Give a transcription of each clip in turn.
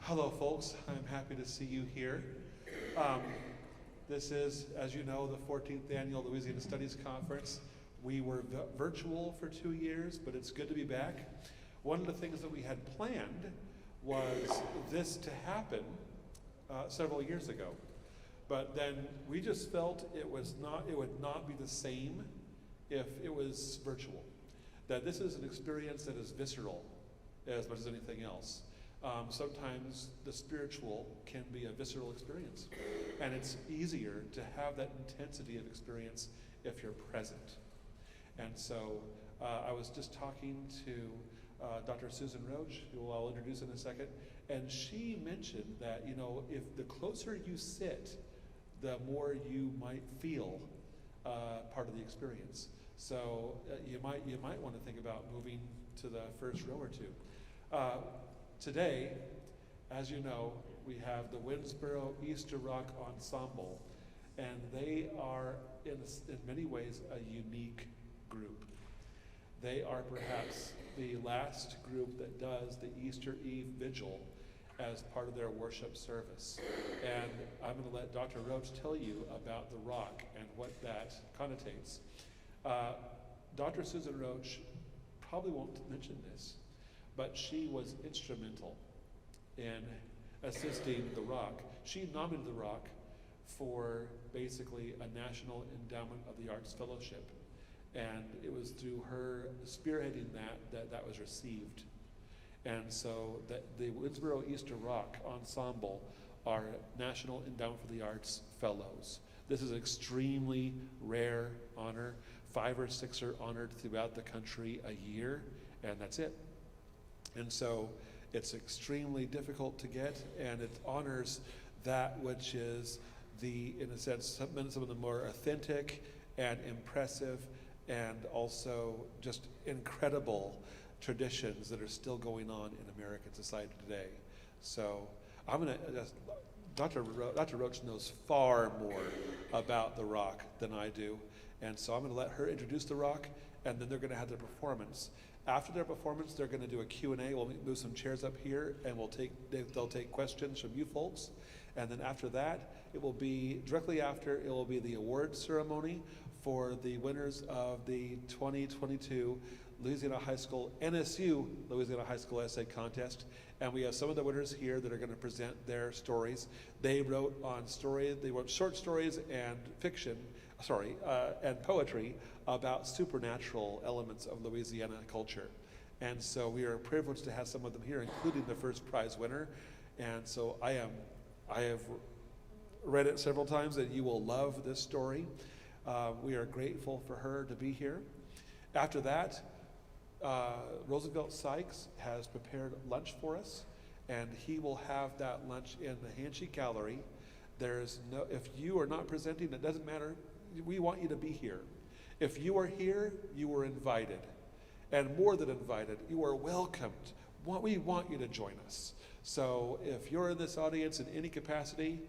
Hello, folks. I'm happy to see you here. This is, as you know, the 14th Annual Louisiana Studies Conference. We were virtual for 2 years, but it's good to be back. One of the things that we had planned was this to happen several years ago. But then we just felt it would not be the same if it was virtual. That this is an experience that is visceral as much as anything else. Sometimes the spiritual can be a visceral experience, and it's easier to have that intensity of experience if you're present. And so I was just talking to Dr. Susan Roach, who I'll introduce in a second, and she mentioned that, you know, if the closer you sit, the more you might feel part of the experience. So you might want to think about moving to the first row or two. Today, as you know, we have the Winnsboro Easter Rock Ensemble, and they are in many ways a unique group. They are perhaps the last group that does the Easter Eve vigil as part of their worship service. And I'm going to let Dr. Roach tell you about the rock and what that connotates. Dr. Susan Roach probably won't mention this, but she was instrumental in assisting the Rock. She nominated the Rock for basically a National Endowment of the Arts Fellowship. And it was through her spearheading that was received. And so the Winnsboro Easter Rock Ensemble are National Endowment for the Arts Fellows. This is an extremely rare honor. 5 or 6 are honored throughout the country a year, and that's it. And so it's extremely difficult to get, and it honors that which is in a sense, some of the more authentic and impressive and also just incredible traditions that are still going on in American society today. So I'm going to just, Dr. Roach knows far more about the Rock than I do, and so I'm going to let her introduce the Rock, and then they're going to have their performance. After their performance, they're going to do a Q&A. We'll move some chairs up here, and they'll take questions from you folks. And then after that, directly after, it will be the award ceremony for the winners of the 2022 Louisiana High School, NSU Louisiana High School Essay Contest. And we have some of the winners here that are going to present their stories. They wrote short stories and fiction, and poetry about supernatural elements of Louisiana culture. And so we are privileged to have some of them here, including the first prize winner. And so I have read it several times, and you will love this story. We are grateful for her to be here. After that, Roosevelt Sykes has prepared lunch for us, and he will have that lunch in the Hanchey Gallery. If you are not presenting, it doesn't matter. We want you to be here. If you are here, you are invited. And more than invited, you are welcomed. We want you to join us. So if you're in this audience in any capacity,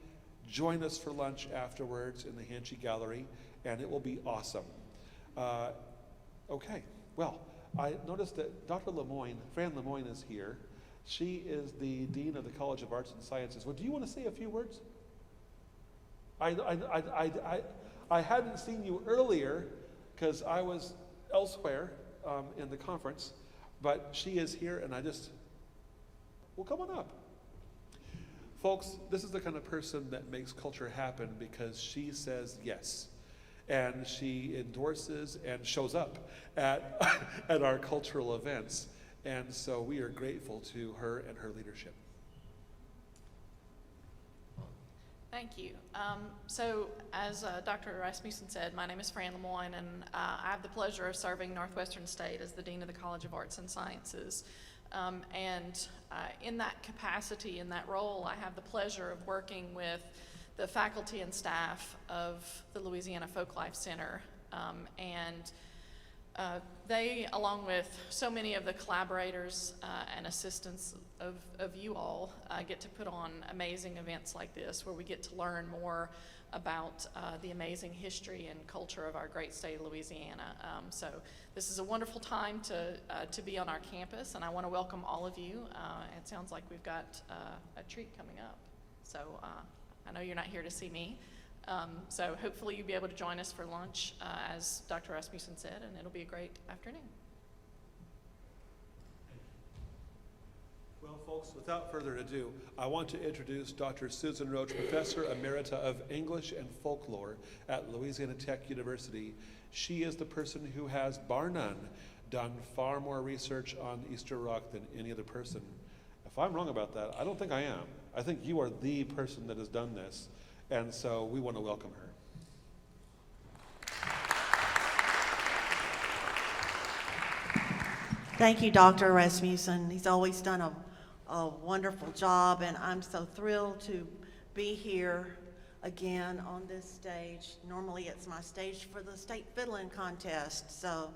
join us for lunch afterwards in the Hanchey Gallery, and it will be awesome. Okay, well, I noticed that Dr. Fran Lemoyne is here. She is the Dean of the College of Arts and Sciences. Well, do you want to say a few words? I hadn't seen you earlier because I was elsewhere in the conference, but she is here, and well, come on up. Folks, this is the kind of person that makes culture happen because she says yes, and she endorses and shows up at our cultural events, and so we are grateful to her and her leadership. Thank you. So as Dr. Rasmussen said, my name is Fran Lemoyne, and I have the pleasure of serving Northwestern State as the Dean of the College of Arts and Sciences. In that capacity, in that role, I have the pleasure of working with the faculty and staff of the Louisiana Folklife Center. They, along with so many of the collaborators and assistants of you all, get to put on amazing events like this where we get to learn more about the amazing history and culture of our great state of Louisiana. So this is a wonderful time to be on our campus, and I want to welcome all of you. It sounds like we've got a treat coming up. So I know you're not here to see me. So hopefully you'll be able to join us for lunch, as Dr. Rasmussen said, and it'll be a great afternoon. Well, folks, without further ado, I want to introduce Dr. Susan Roach, Professor Emerita of English and Folklore at Louisiana Tech University. She is the person who has, bar none, done far more research on Easter Rock than any other person. If I'm wrong about that, I don't think I am. I think you are the person that has done this. And so we want to welcome her. Thank you, Dr. Rasmussen. He's always done a wonderful job, and I'm so thrilled to be here again on this stage. Normally it's my stage for the state fiddling contest, so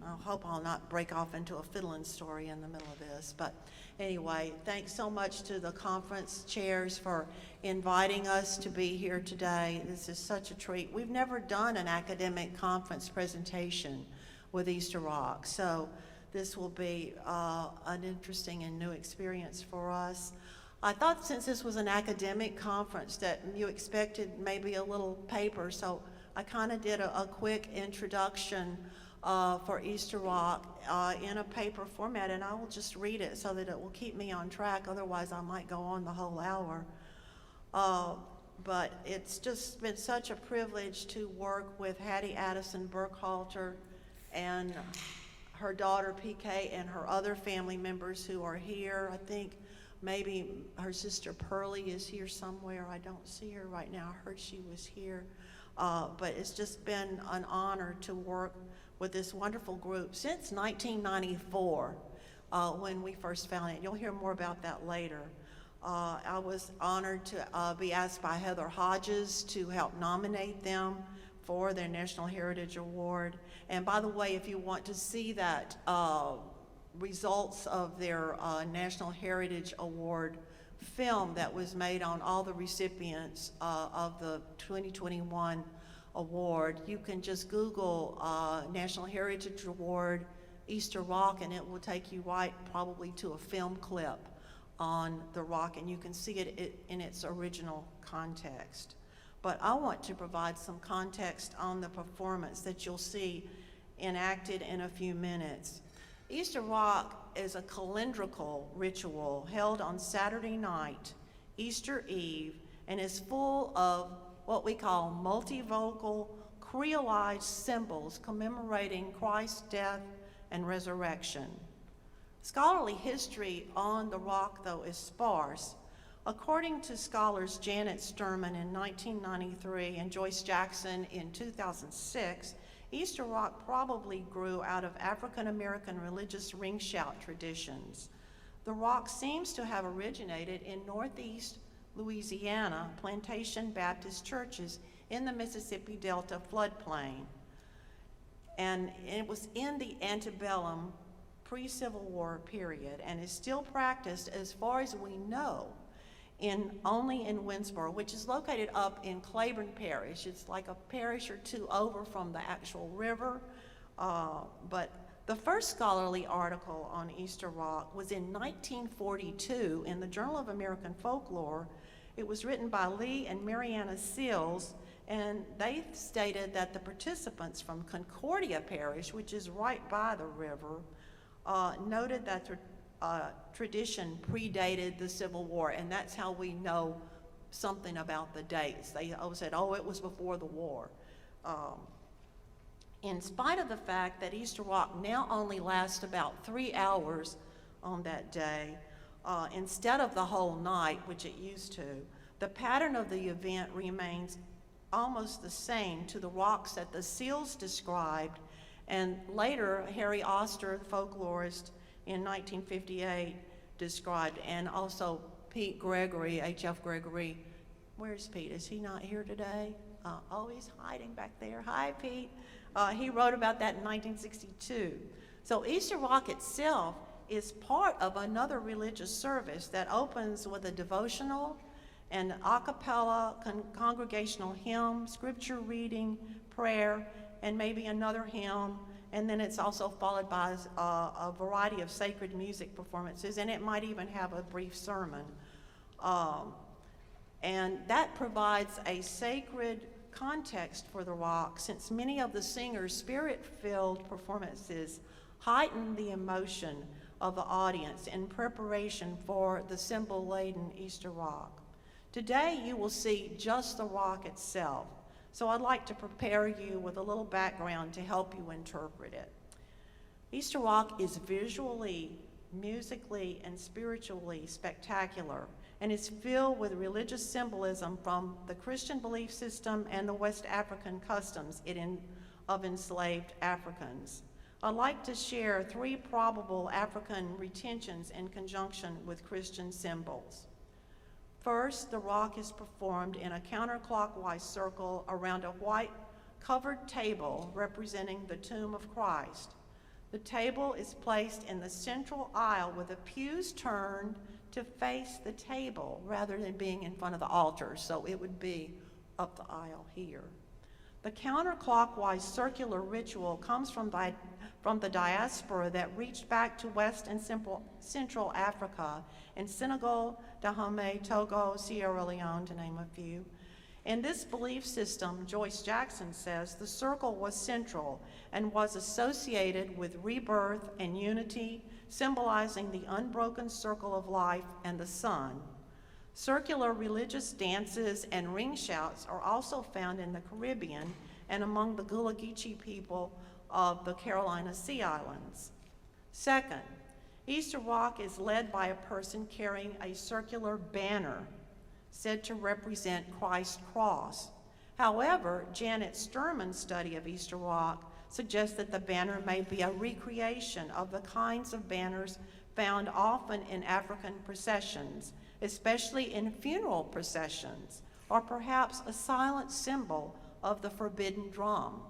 I hope I'll not break off into a fiddling story in the middle of this. But anyway, thanks so much to the conference chairs for inviting us to be here today. This is such a treat. We've never done an academic conference presentation with Easter Rock, so this will be an interesting and new experience for us. I thought since this was an academic conference that you expected maybe a little paper, so I kind of did a quick introduction for Easter Rock in a paper format, and I will just read it so that it will keep me on track. Otherwise, I might go on the whole hour. But it's just been such a privilege to work with Hattie Addison Burkhalter and her daughter PK and her other family members who are here. I think maybe her sister Pearlie is here somewhere. I don't see her right now. I heard she was here. But it's just been an honor to work with this wonderful group since 1994 when we first found it. You'll hear more about that later. I was honored to be asked by Heather Hodges to help nominate them for their National Heritage Award. And by the way, if you want to see that results of their National Heritage Award film that was made on all the recipients of the 2021 award, you can just Google National Heritage Award Easter Rock, and it will take you right probably to a film clip on the rock, and you can see it in its original context. But I want to provide some context on the performance that you'll see enacted in a few minutes. Easter Rock is a calendrical ritual held on Saturday night, Easter Eve, and is full of what we call multivocal, creolized symbols commemorating Christ's death and resurrection. Scholarly history on the rock, though, is sparse. According to scholars Janet Sturman in 1993 and Joyce Jackson in 2006, Easter Rock probably grew out of African American religious ring shout traditions. The rock seems to have originated in Northeast Louisiana plantation Baptist churches in the Mississippi Delta floodplain. And it was in the antebellum pre-Civil War period and is still practiced, as far as we know, only in Winnsboro, which is located up in Claiborne Parish. It's like a parish or two over from the actual river. But the first scholarly article on Easter Rock was in 1942 in the Journal of American Folklore. It was written by Lee and Mariana Seals, and they stated that the participants from Concordia Parish, which is right by the river, noted that tradition predated the Civil War, and that's how we know something about the dates. They always said, oh, it was before the war. In spite of the fact that Easter Rock now only lasts about 3 hours on that day, instead of the whole night, which it used to, the pattern of the event remains almost the same to the rocks that the Seals described, and later Harry Oster, the folklorist, in 1958 described, and also Pete Gregory, H.F. Gregory, Where's Pete? Is he not here today? Oh, he's hiding back there. Hi, Pete. He wrote about that in 1962. So Easter Rock itself is part of another religious service that opens with a devotional and a cappella congregational hymn, scripture reading, prayer, and maybe another hymn. And then it's also followed by a variety of sacred music performances, and it might even have a brief sermon. And that provides a sacred context for the rock, since many of the singers' spirit-filled performances heighten the emotion of the audience in preparation for the symbol-laden Easter rock. Today, you will see just the rock itself. So I'd like to prepare you with a little background to help you interpret it. Easter rock is visually, musically, and spiritually spectacular, and is filled with religious symbolism from the Christian belief system and the West African customs of enslaved Africans. I'd like to share 3 probable African retentions in conjunction with Christian symbols. First, the rock is performed in a counterclockwise circle around a white covered table representing the tomb of Christ. The table is placed in the central aisle with the pews turned to face the table rather than being in front of the altar, so it would be up the aisle here. The counterclockwise circular ritual comes from the diaspora that reached back to West and Central Africa in Senegal, Dahomey, Togo, Sierra Leone, to name a few. In this belief system, Joyce Jackson says, the circle was central and was associated with rebirth and unity, symbolizing the unbroken circle of life and the sun. Circular religious dances and ring shouts are also found in the Caribbean and among the Gullah Geechee people of the Carolina Sea Islands. Second, Easter rock is led by a person carrying a circular banner said to represent Christ's cross. However, Janet Sturman's study of Easter rock suggests that the banner may be a recreation of the kinds of banners found often in African processions, especially in funeral processions, or perhaps a silent symbol of the forbidden drum.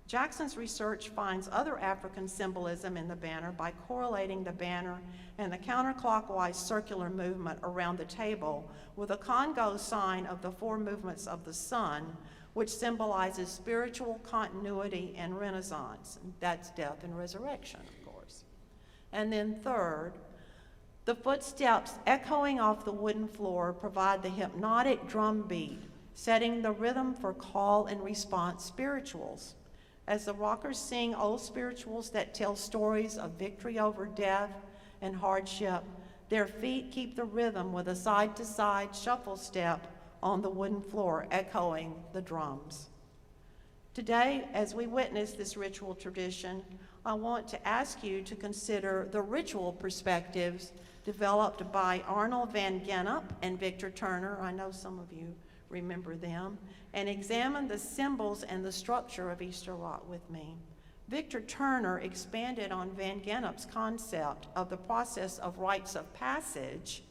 Jackson's research finds other African symbolism in the banner by correlating the banner and the counterclockwise circular movement around the table with a Congo sign of the 4 movements of the sun, which symbolizes spiritual continuity and renaissance. That's death and resurrection, of course. And then third, the footsteps echoing off the wooden floor provide the hypnotic drum beat, setting the rhythm for call and response spirituals. As the rockers sing old spirituals that tell stories of victory over death and hardship, their feet keep the rhythm with a side-to-side shuffle step on the wooden floor, echoing the drums. Today, as we witness this ritual tradition, I want to ask you to consider the ritual perspectives developed by Arnold van Gennep and Victor Turner. I know some of you remember them, and examine the symbols and the structure of Easter rock with me. Victor Turner expanded on Van Gennep's concept of the process of rites of passage,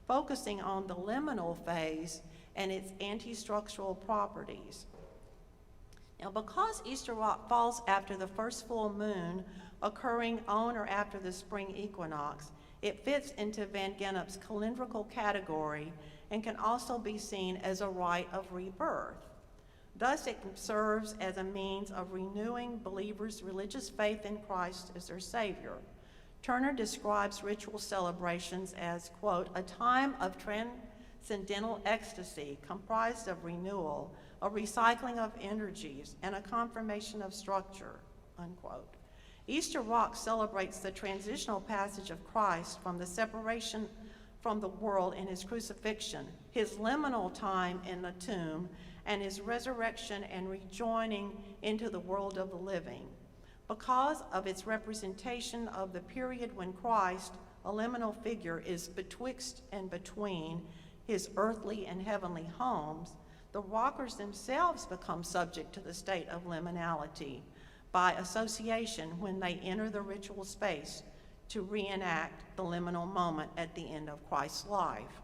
focusing on the liminal phase and its anti-structural properties. Now, because Easter rock falls after the first full moon occurring on or after the spring equinox, it fits into Van Gennep's calendrical category and can also be seen as a rite of rebirth. Thus, it serves as a means of renewing believers' religious faith in Christ as their Savior. Turner describes ritual celebrations as, quote, a time of transcendental ecstasy comprised of renewal, a recycling of energies, and a confirmation of structure, unquote. Easter rock celebrates the transitional passage of Christ from the separation from the world in his crucifixion, his liminal time in the tomb, and his resurrection and rejoining into the world of the living. Because of its representation of the period when Christ, a liminal figure, is betwixt and between his earthly and heavenly homes, the rockers themselves become subject to the state of liminality by association when they enter the ritual space to reenact the liminal moment at the end of Christ's life.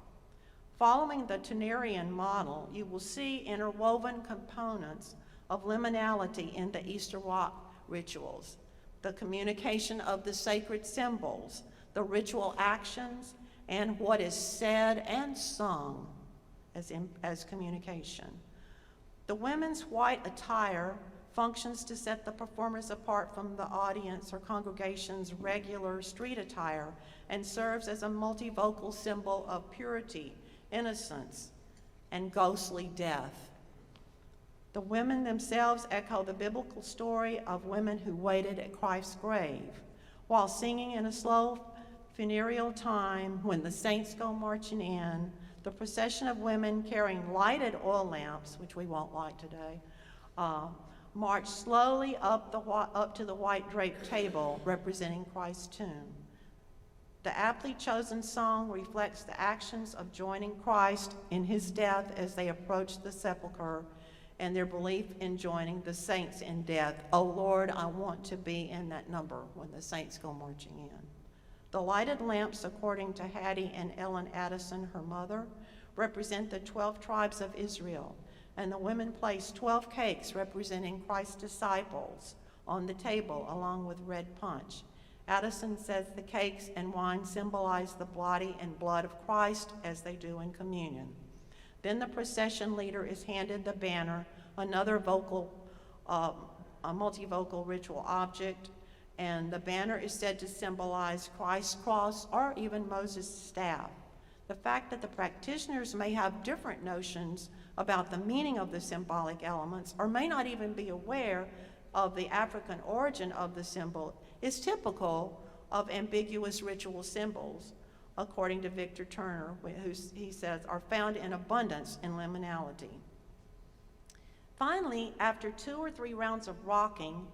Following the Tunerian model, you will see interwoven components of liminality in the Easter Rock rituals, the communication of the sacred symbols, the ritual actions, and what is said and sung as communication. The women's white attire functions to set the performers apart from the audience or congregation's regular street attire and serves as a multivocal symbol of purity, innocence, and ghostly death. The women themselves echo the biblical story of women who waited at Christ's grave while singing in a slow funereal time when the saints go marching in. The procession of women carrying lighted oil lamps, which we won't light today, march slowly up to the white draped table representing Christ's tomb. The aptly chosen song reflects the actions of joining Christ in his death as they approach the sepulcher and their belief in joining the saints in death. Oh Lord, I want to be in that number when the saints go marching in. The lighted lamps, according to Hattie and Ellen Addison, her mother, represent the 12 tribes of Israel, and the women place 12 cakes representing Christ's disciples on the table along with red punch. Addison says the cakes and wine symbolize the body and blood of Christ as they do in communion. Then the procession leader is handed the banner, another a multivocal ritual object, and the banner is said to symbolize Christ's cross or even Moses' staff. The fact that the practitioners may have different notions about the meaning of the symbolic elements or may not even be aware of the African origin of the symbol is typical of ambiguous ritual symbols, according to Victor Turner, who he says are found in abundance in liminality. Finally, after 2 or 3 rounds of rocking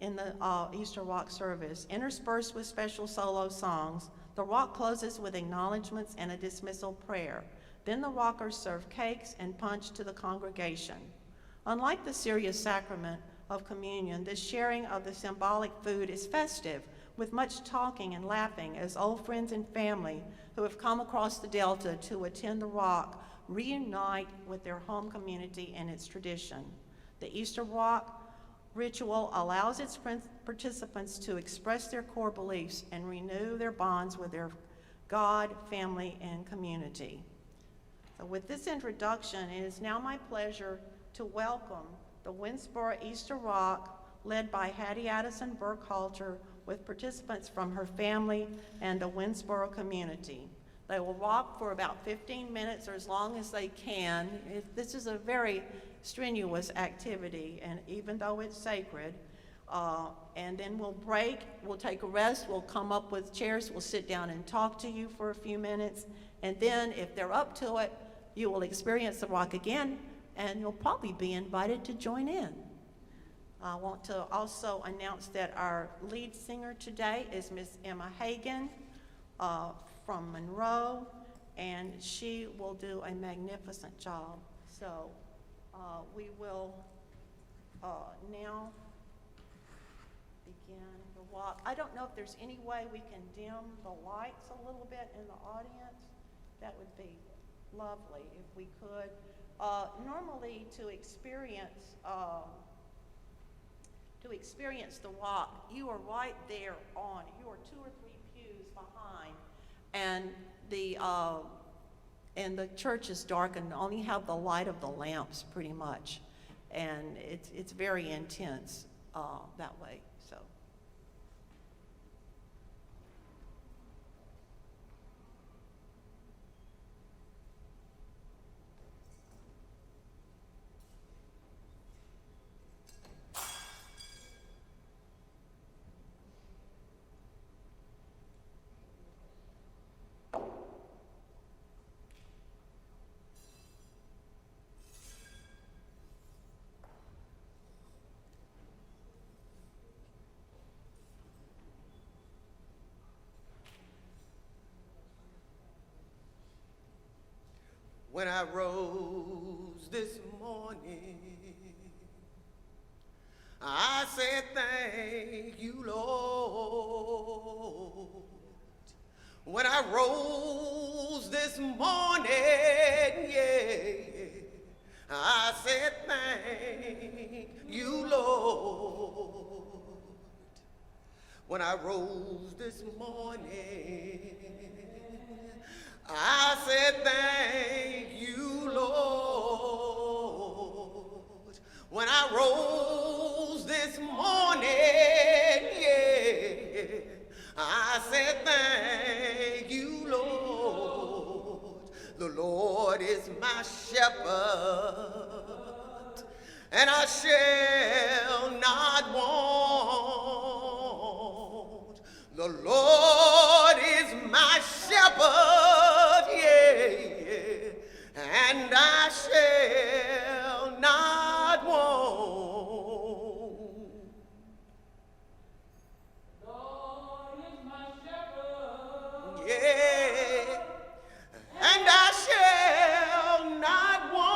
in the Easter Rock service, interspersed with special solo songs, the rock closes with acknowledgments and a dismissal prayer. Then the rockers serve cakes and punch to the congregation. Unlike the serious sacrament of communion, the sharing of the symbolic food is festive, with much talking and laughing as old friends and family who have come across the Delta to attend the Rock reunite with their home community and its tradition. The Easter Rock ritual allows its participants to express their core beliefs and renew their bonds with their God, family, and community. So with this introduction, it is now my pleasure to welcome the Winnsboro Easter Rock, led by Hattie Addison Burkhalter, with participants from her family and the Winnsboro community. They will rock for about 15 minutes or as long as they can. This is a very strenuous activity, and even though it's sacred, and then we'll break, we'll take a rest, we'll come up with chairs, we'll sit down and talk to you for a few minutes, and then if they're up to it, you will experience the rock again, and you'll probably be invited to join in. I want to also announce that our lead singer today is Miss Emma Hagan from Monroe, and she will do a magnificent job. So we will now begin the walk. I don't know if there's any way we can dim the lights a little bit in the audience. That would be lovely if we could. Normally to experience the walk, you are right there on, you are 2 or 3 pews behind, and the church is dark and only have the light of the lamps pretty much, and it's very intense that way. So. When I rose this morning, I said, thank you, Lord. When I rose this morning, yeah, I said, thank you, Lord. When I rose this morning, I said, thank you, Lord. When I rose this morning, yeah, I said, thank you, Lord. The Lord is my shepherd, and I shall not want. The Lord is my shepherd, yeah, and I shall not want. Yeah, and I shall not want.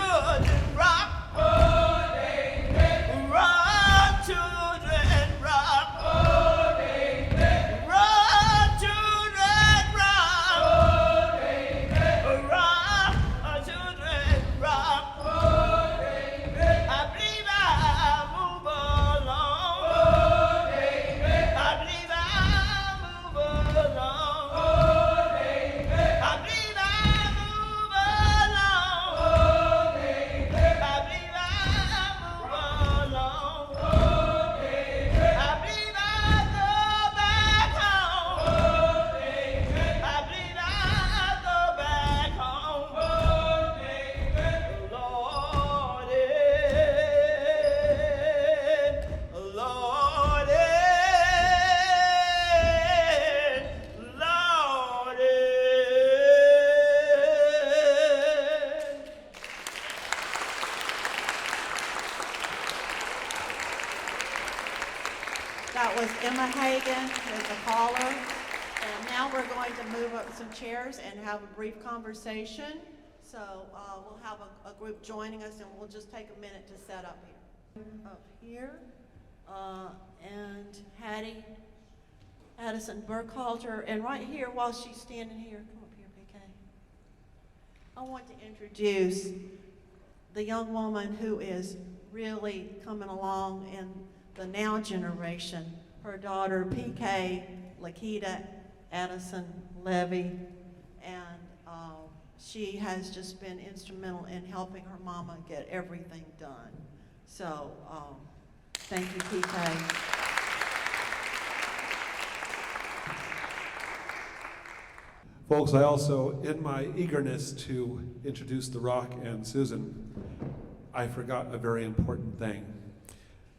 children, rock. Oh, amen. Rock, children, rock. Oh, amen. Rock, children, rock. Oh, amen. Rock, children, rock. Oh, amen. I believe I move along. Oh, amen. I believe I move along. Oh, amen. I believe I move along. Oh, amen. I believe I move along. Oh, amen. I believe I go back home. Oh, amen. I believe I go back home. Oh, amen. Lord, Lord, Lord. That was Emma Hagan with the Howler. And now we're going to move up some chairs and have a brief conversation. So we'll have a group joining us, and we'll just take a minute to set up here. Up here. And Hattie Addison Burkhalter. And right here, while she's standing here, come up here, PK. I want to introduce the young woman who is really coming along in the now generation. Her daughter, PK Lakita Addison Levy, and she has just been instrumental in helping her mama get everything done. So, thank you, PK. Folks, I also, in my eagerness to introduce the Rock and Susan, I forgot a very important thing.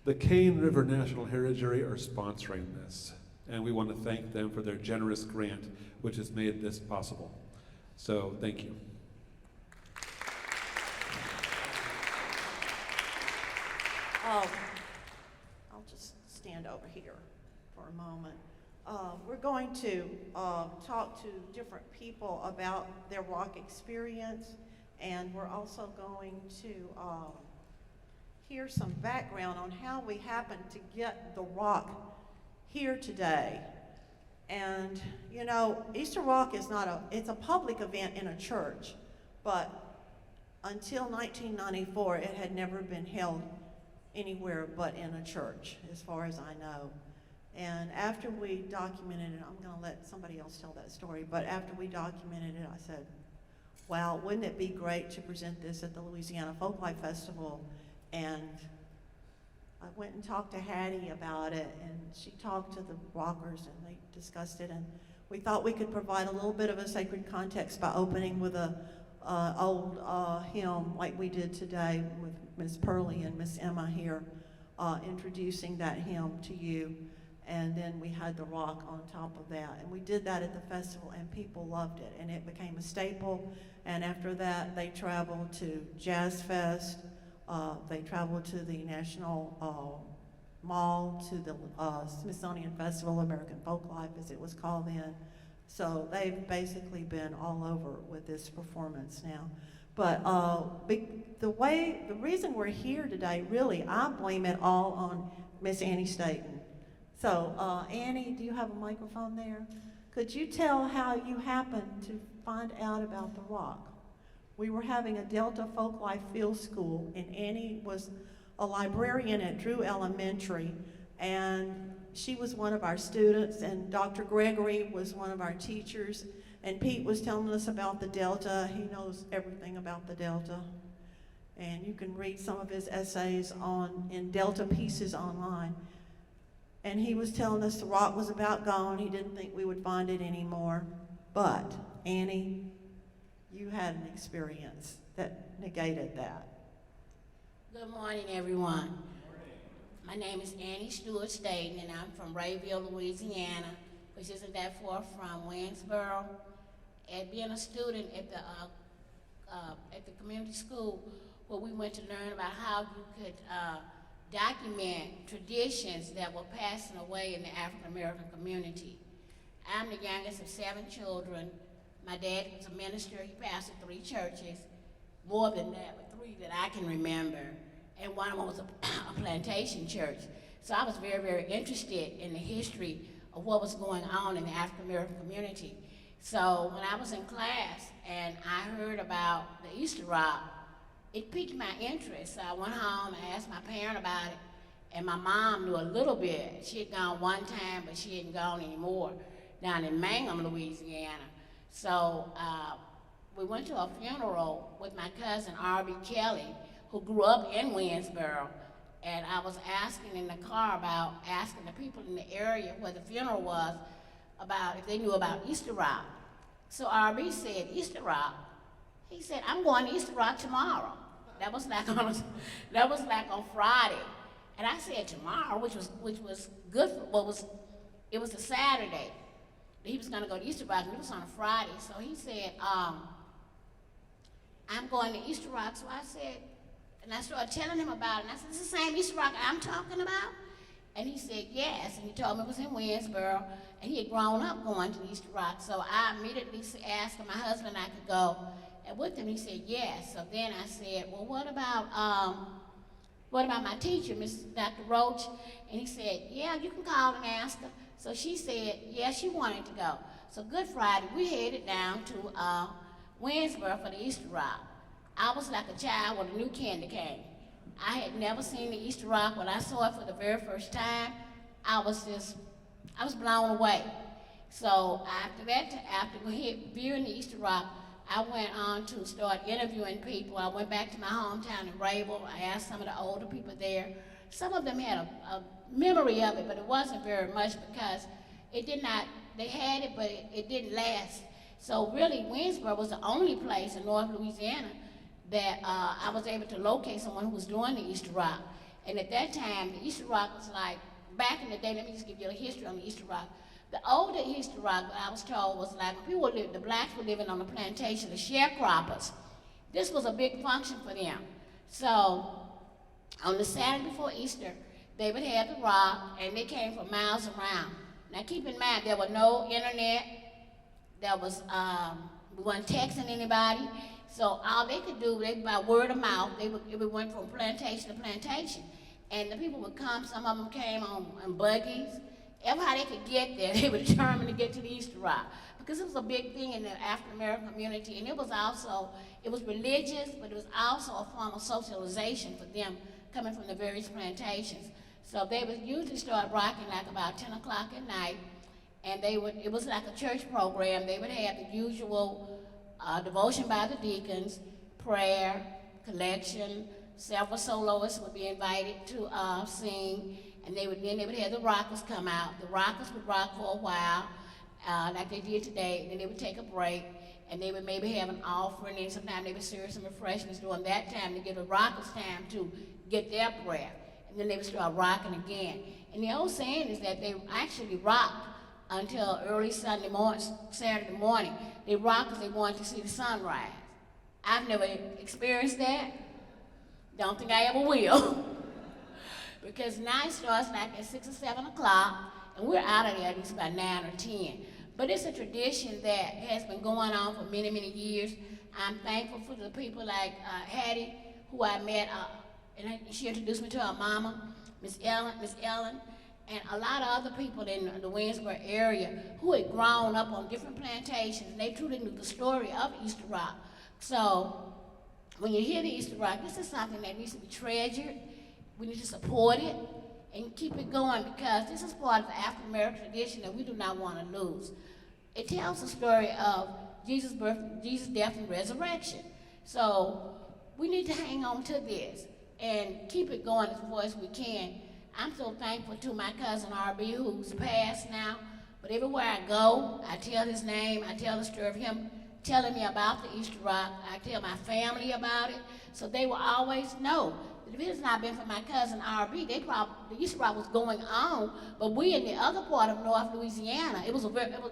The Cane River National Heritage Area are sponsoring this, and we want to thank them for their generous grant, which has made this possible. So, thank you. I'll just stand over here for a moment. We're going to talk to different people about their rock experience, and we're also going to hear some background on how we happened to get the rock here today. And you know, Easter Rock is it's a public event in a church, but until 1994 it had never been held anywhere but in a church, as far as I know. And after we documented it, I'm gonna let somebody else tell that story, but after we documented it, I said, wow, wouldn't it be great to present this at the Louisiana Folklife Festival? And I went and talked to Hattie about it, and she talked to the rockers, and they discussed it, and we thought we could provide a little bit of a sacred context by opening with a old hymn like we did today with Miss Pearlie and Miss Emma here, introducing that hymn to you. And then we had the rock on top of that. And we did that at the festival, and people loved it, and it became a staple. And after that, they traveled to Jazz Fest. They traveled to the National Mall, to the Smithsonian Festival, American Folklife, as it was called then. So they've basically been all over with this performance now. But the reason we're here today, really, I blame it all on Miss Annie Staten. So Annie, do you have a microphone there? Could you tell how you happened to find out about the rock? We were having a Delta Folklife field school, and Annie was a librarian at Drew Elementary, and she was one of our students, and Dr. Gregory was one of our teachers, and Pete was telling us about the Delta. He knows everything about the Delta, and you can read some of his essays in Delta Pieces online. And he was telling us the rock was about gone. He didn't think we would find it anymore. But Annie, you had an experience that negated that. Good morning, everyone. My name is Annie Stewart Staten, and I'm from Rayville, Louisiana, which isn't that far from Winnsboro. And being a student at the community school, where we went to learn about how you could document traditions that were passing away in the African American community. I'm the youngest of 7 children. My dad was a minister. He pastored 3 churches, more than that, but 3 that I can remember, and one of them was a plantation church. So I was very, very interested in the history of what was going on in the African American community. So when I was in class and I heard about the Easter Rock, it piqued my interest. So I went home and asked my parent about it, and my mom knew a little bit. She had gone one time, but she hadn't gone anymore, down in Mangum, Louisiana. So we went to a funeral with my cousin, R.B. Kelly, who grew up in Winnsboro, and I was asking in the car about asking the people in the area where the funeral was about if they knew about Easter Rock. So R.B. said, Easter Rock? He said, I'm going to Easter Rock tomorrow. That was like on Friday. And I said tomorrow, which was good for, it was a Saturday. He was gonna go to Easter Rock, and it was on a Friday. So he said, I'm going to Easter Rock. So I said, and I started telling him about it, and I said, this is the same Easter Rock I'm talking about? And he said, yes, and he told me it was in Winnsboro, and he had grown up going to Easter Rock. So I immediately asked my husband if I could go, and with him, he said, yes. So then I said, well, what about my teacher, Dr. Roach? And he said, yeah, you can call and ask her. So she said, yeah, she wanted to go. So Good Friday, we headed down to Winnsboro for the Easter Rock. I was like a child with a new candy cane. I had never seen the Easter Rock. When I saw it for the very first time, I was blown away. So after viewing the Easter Rock, I went on to start interviewing people. I went back to my hometown in Rachael. I asked some of the older people there. Some of them had a memory of it, but it wasn't very much because they had it, but it didn't last. So really, Winnsboro was the only place in North Louisiana that I was able to locate someone who was doing the Easter Rock. And at that time, the Easter Rock was like, back in the day, let me just give you a history on the Easter Rock. The older Easter Rock, I was told, was like when the blacks were living on the plantation, the sharecroppers. This was a big function for them. So on the Saturday before Easter, they would have the rock, and they came from miles around. Now keep in mind, there was no internet, we weren't texting anybody, so all they could do, by word of mouth, it went from plantation to plantation. And the people would come, some of them came on buggies. Ever how they could get there, they were determined to get to the Easter Rock, because it was a big thing in the African American community, and it was religious, but it was also a form of socialization for them coming from the various plantations. So they would usually start rocking like about 10 o'clock at night, and it was like a church program. They would have the usual devotion by the deacons, prayer, collection, several soloists would be invited to sing, and then they would have the rockers come out. The rockers would rock for a while, like they did today, and then they would take a break, and they would maybe have an offering, and sometimes they would serve some refreshments during that time to give the rockers time to get their breath, and then they would start rocking again. And the old saying is that they actually rocked until early Saturday morning. They rocked because they wanted to see the sunrise. I've never experienced that. Don't think I ever will. Because now it starts like at 6 or 7 o'clock, and we're out of there at least by 9 or 10. But it's a tradition that has been going on for many, many years. I'm thankful for the people like Hattie, who I met, and she introduced me to her mama, Miss Ellen, and a lot of other people in the Winnsboro area who had grown up on different plantations, and they truly knew the story of Easter Rock. So when you hear the Easter Rock, this is something that needs to be treasured. We need to support it and keep it going, because this is part of the African American tradition that we do not want to lose. It tells the story of Jesus' birth, Jesus' death and resurrection. So we need to hang on to this and keep it going as far as we can. I'm so thankful to my cousin R.B., who's passed now, but everywhere I go, I tell his name, I tell the story of him telling me about the Easter Rock, I tell my family about it, so they will always know that if it has not been for my cousin R.B., the Easter Rock was going on, but we in the other part of North Louisiana,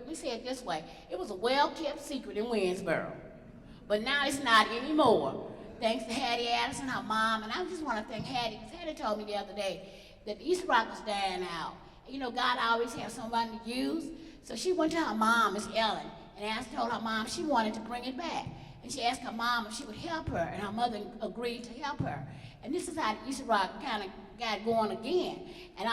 we say it this way, it was a well-kept secret in Winnsboro, but now it's not anymore. Thanks to Hattie Addison, her mom, and I just want to thank Hattie, because Hattie told me the other day that the Easter Rock was dying out. You know, God always has somebody to use, so she went to her mom, Miss Ellen, and told her mom she wanted to bring it back. And she asked her mom if she would help her, and her mother agreed to help her. And this is how the Easter Rock kind of got going again. And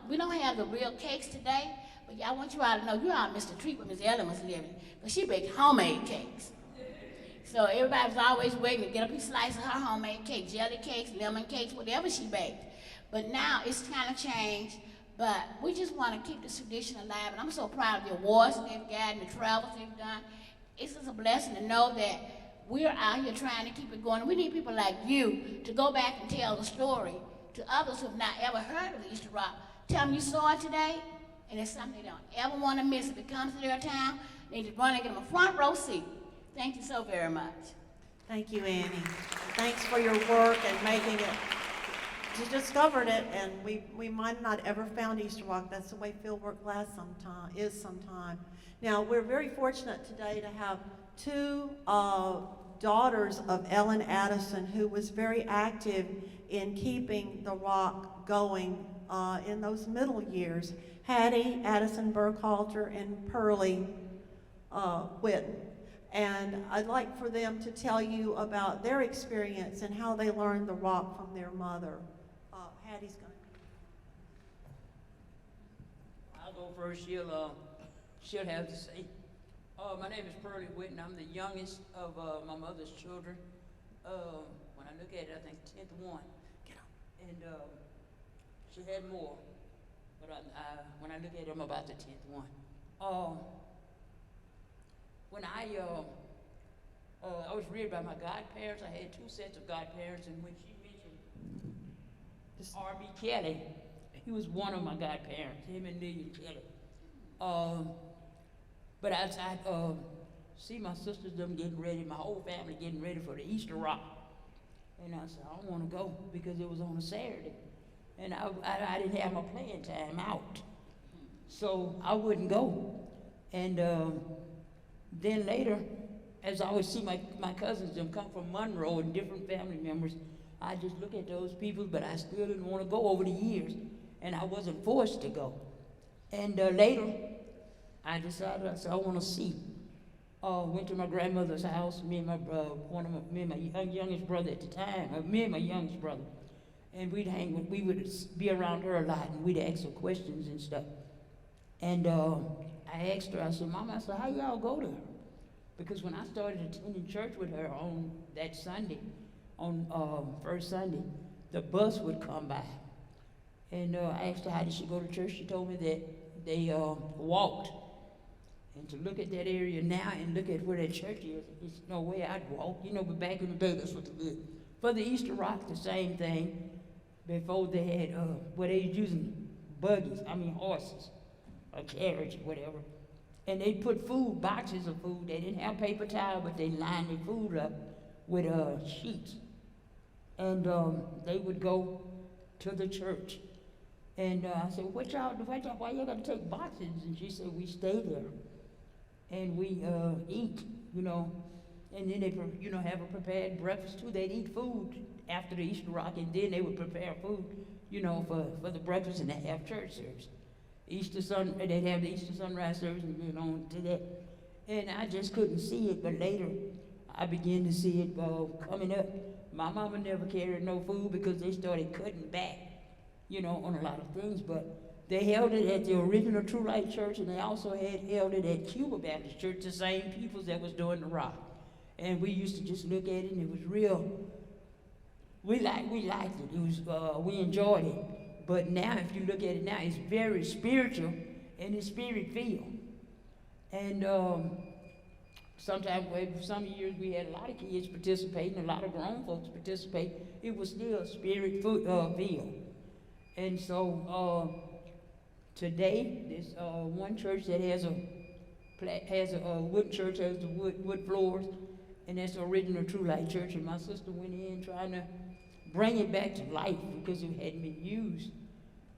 we don't have the real cakes today, but I want you all to know you all missed a treat when Miss Ellen was living, because she baked homemade cakes. So everybody was always waiting to get a piece of slice of her homemade cake, jelly cakes, lemon cakes, whatever she baked. But now it's kind of changed, but we just want to keep this tradition alive, and I'm so proud of the awards they've gotten, the travels they've done. It's just a blessing to know that we're out here trying to keep it going. We need people like you to go back and tell the story to others who have not ever heard of the Easter Rock. Tell them you saw it today, and it's something they don't ever want to miss. If it comes to their town, they need to run and get them a front row seat. Thank you so very much. Thank you, Annie. Thanks for your work and making it. You discovered it, and we might not ever found Easter Rock. That's the way fieldwork is sometime. Now, we're very fortunate today to have two daughters of Ellen Addison, who was very active in keeping the rock going in those middle years. Hattie Addison Burkhalter and Pearlie Whitten. And I'd like for them to tell you about their experience and how they learned the rock from their mother. Hattie's going to. I'll go first. She'll have to say. My name is Pearlie Whitten. I'm the youngest of my mother's children. When I look at it, I think 10th one. And she had more, but when I look at it, I'm about the 10th one. When I was reared by my godparents, I had two sets of godparents, and when she mentioned R.B. Kelly, he was one of my godparents, him and Lillian Kelly. But as I see my sisters, them getting ready, my whole family getting ready for the Easter Rock, and I said, I don't want to go because it was on a Saturday, and I didn't have my playing time out, so I wouldn't go. And then later, as I would see my cousins, them come from Monroe and different family members, I just look at those people, but I still didn't want to go over the years, and I wasn't forced to go. And later, I decided, I said, I want to see. Went to my grandmother's house, me and my youngest brother at the time, me and my youngest brother, and we would be around her a lot, and we'd ask her questions and stuff. And I asked her, I said, Mama, I said, how y'all go to her? Because when I started attending church with her on that Sunday, on first Sunday, the bus would come by. And I asked her, how did she go to church? She told me that they walked. And to look at that area now and look at where that church is, there's no way I'd walk. But back in the day, that's what they did. For the Easter Rock, the same thing. Before they had, where they was using horses, or carriage, or whatever. And they put boxes of food. They didn't have paper towel, but they lined their food up with sheets. And they would go to the church. And I said, why y'all gotta take boxes? And she said, we stay there. And we eat, and then they, have a prepared breakfast too. They'd eat food after the Easter Rock, and then they would prepare food, for the breakfast, and they have church service. They'd have the Easter sunrise service and on to that. And I just couldn't see it, but later I began to see it coming up. My mama never carried no food because they started cutting back, on a lot of things, but they held it at the original True Light Church, and they also held it at Cuba Baptist Church, the same people that was doing the rock. And we used to just look at it, and it was real. We liked it. It was we enjoyed it. But now, if you look at it now, it's very spiritual, and it's spirit-filled. And some years we had a lot of kids participating, a lot of grown folks participate. It was still spirit-filled. And so today, there's one church that has a wood church, has the wood floors, and that's the original True Light Church. And my sister went in trying to bring it back to life because it hadn't been used.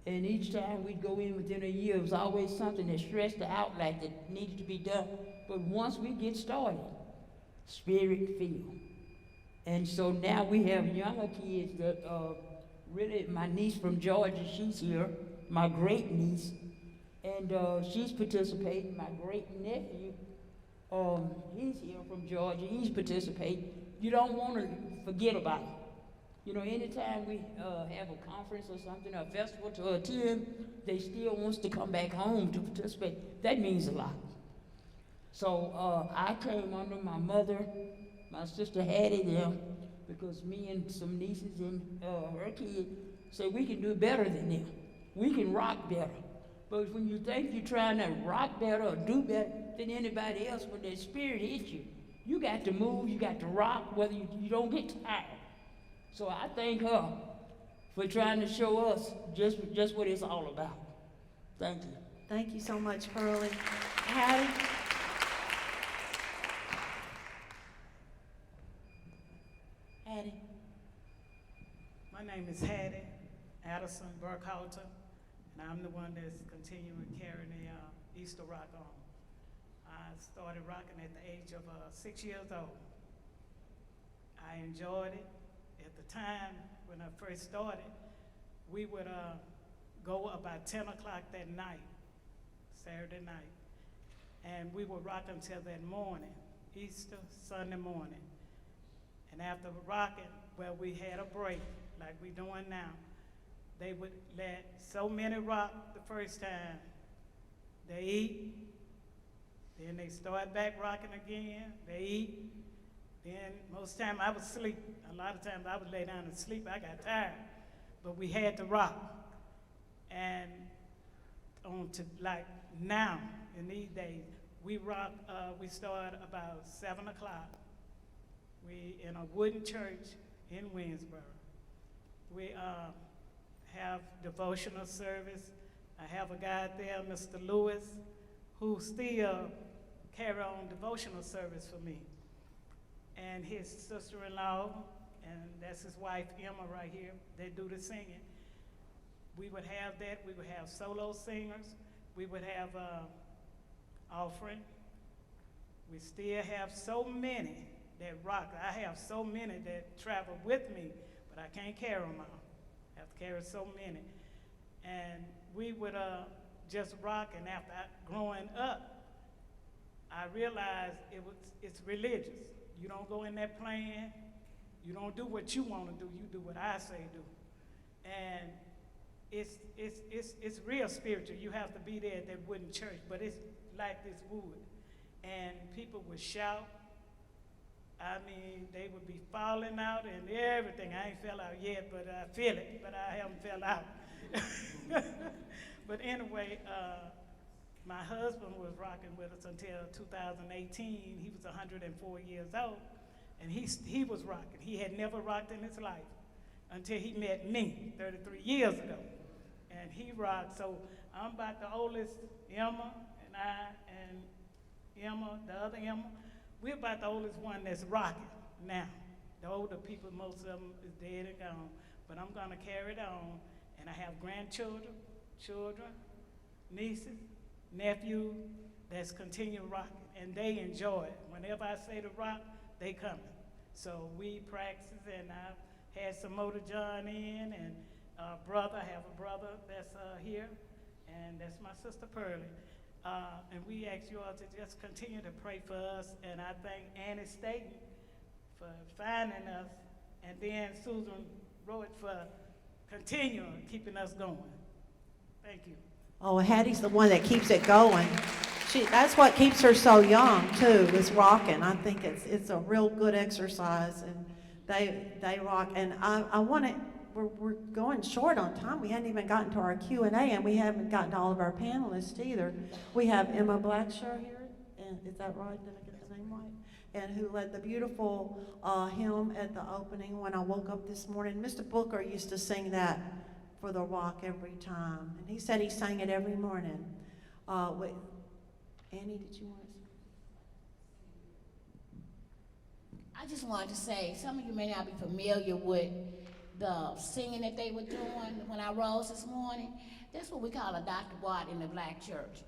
And each time we'd go in within a year, it was always something that stressed her out, like that needed to be done. But once we get started, spirit-filled. And so now we have younger kids that really, my niece from Georgia, she's here, my great niece, and she's participating. My great nephew, He's here from Georgia. He's participating. You don't want to forget about it. You know, anytime we have a conference or something, a festival to attend, they still wants to come back home to participate. That means a lot. So I came under my mother, my sister Hattie there, because me and some nieces and her kid said we can do better than them. We can rock better. But when you think you're trying to rock better or do better than anybody else, when that spirit hits you, you got to move, you got to rock, whether you don't get tired. So I thank her for trying to show us just what it's all about. Thank you. Thank you so much, Pearlie. Hattie? Hattie? My name is Hattie Addison Burkhalter, and I'm the one that's continuing carrying the Easter Rock on. I started rocking at the age of 6 years old. I enjoyed it. At the time when I first started, we would go about 10 o'clock that night, Saturday night, and we would rock until that morning, Easter Sunday morning. And after rocking, well, we had a break like we're doing now. They would let so many rock the first time. They eat, then they start back rocking again, they eat. Then most time I would sleep. A lot of times I would lay down and sleep. I got tired, but we had to rock. And on to like now in these days, we rock. We start about 7 o'clock. We in a wooden church in Winnsboro. We have devotional service. I have a guy there, Mr. Lewis, who still carry on devotional service for me. And his sister-in-law, and that's his wife, Emma, right here, they do the singing. We would have that. We would have solo singers. We would have offering. We still have so many that rock. I have so many that travel with me, but I can't carry them all. I have to carry so many. And we would just rock, and after growing up, I realized it's religious. You don't go in there playing. You don't do what you want to do. You do what I say do. And it's real spiritual. You have to be there at that wooden church, but it's like this wood. And people would shout. I mean, they would be falling out and everything. I ain't fell out yet, but I feel it, but I haven't fell out. But anyway, my husband was rocking with us until 2018. He was 104 years old, and he was rocking. He had never rocked in his life until he met me 33 years ago, and he rocked. So I'm about the oldest, Emma and I, and Emma, the other Emma, we're about the oldest one that's rocking now. The older people, most of them is dead and gone, but I'm gonna carry it on, and I have grandchildren, children, nieces, nephew that's continue rocking, and they enjoy it. Whenever I say to rock, they coming. So we practice, and I've had some Motor John in, and I have a brother that's here, and that's my sister Pearlie. And we ask you all to just continue to pray for us, and I thank Annie Staten for finding us, and then Susan Roach for continuing keeping us going. Thank you. Oh, Hattie's the one that keeps it going. That's what keeps her so young too, is rocking. I think it's a real good exercise, and they rock. And I want to. We're going short on time. We hadn't even gotten to our Q&A, and we haven't gotten to all of our panelists either. We have Emma Blackshaw here, and is that right? Did I get the name right? And who led the beautiful hymn at the opening when I woke up this morning. Mr. Booker used to sing that for the rock every time, and he said he sang it every morning. Wait, Annie, did you want to say? I just wanted to say, some of you may not be familiar with the singing that they were doing when I rose this morning. That's what we call a Dr. Watt in the black churches.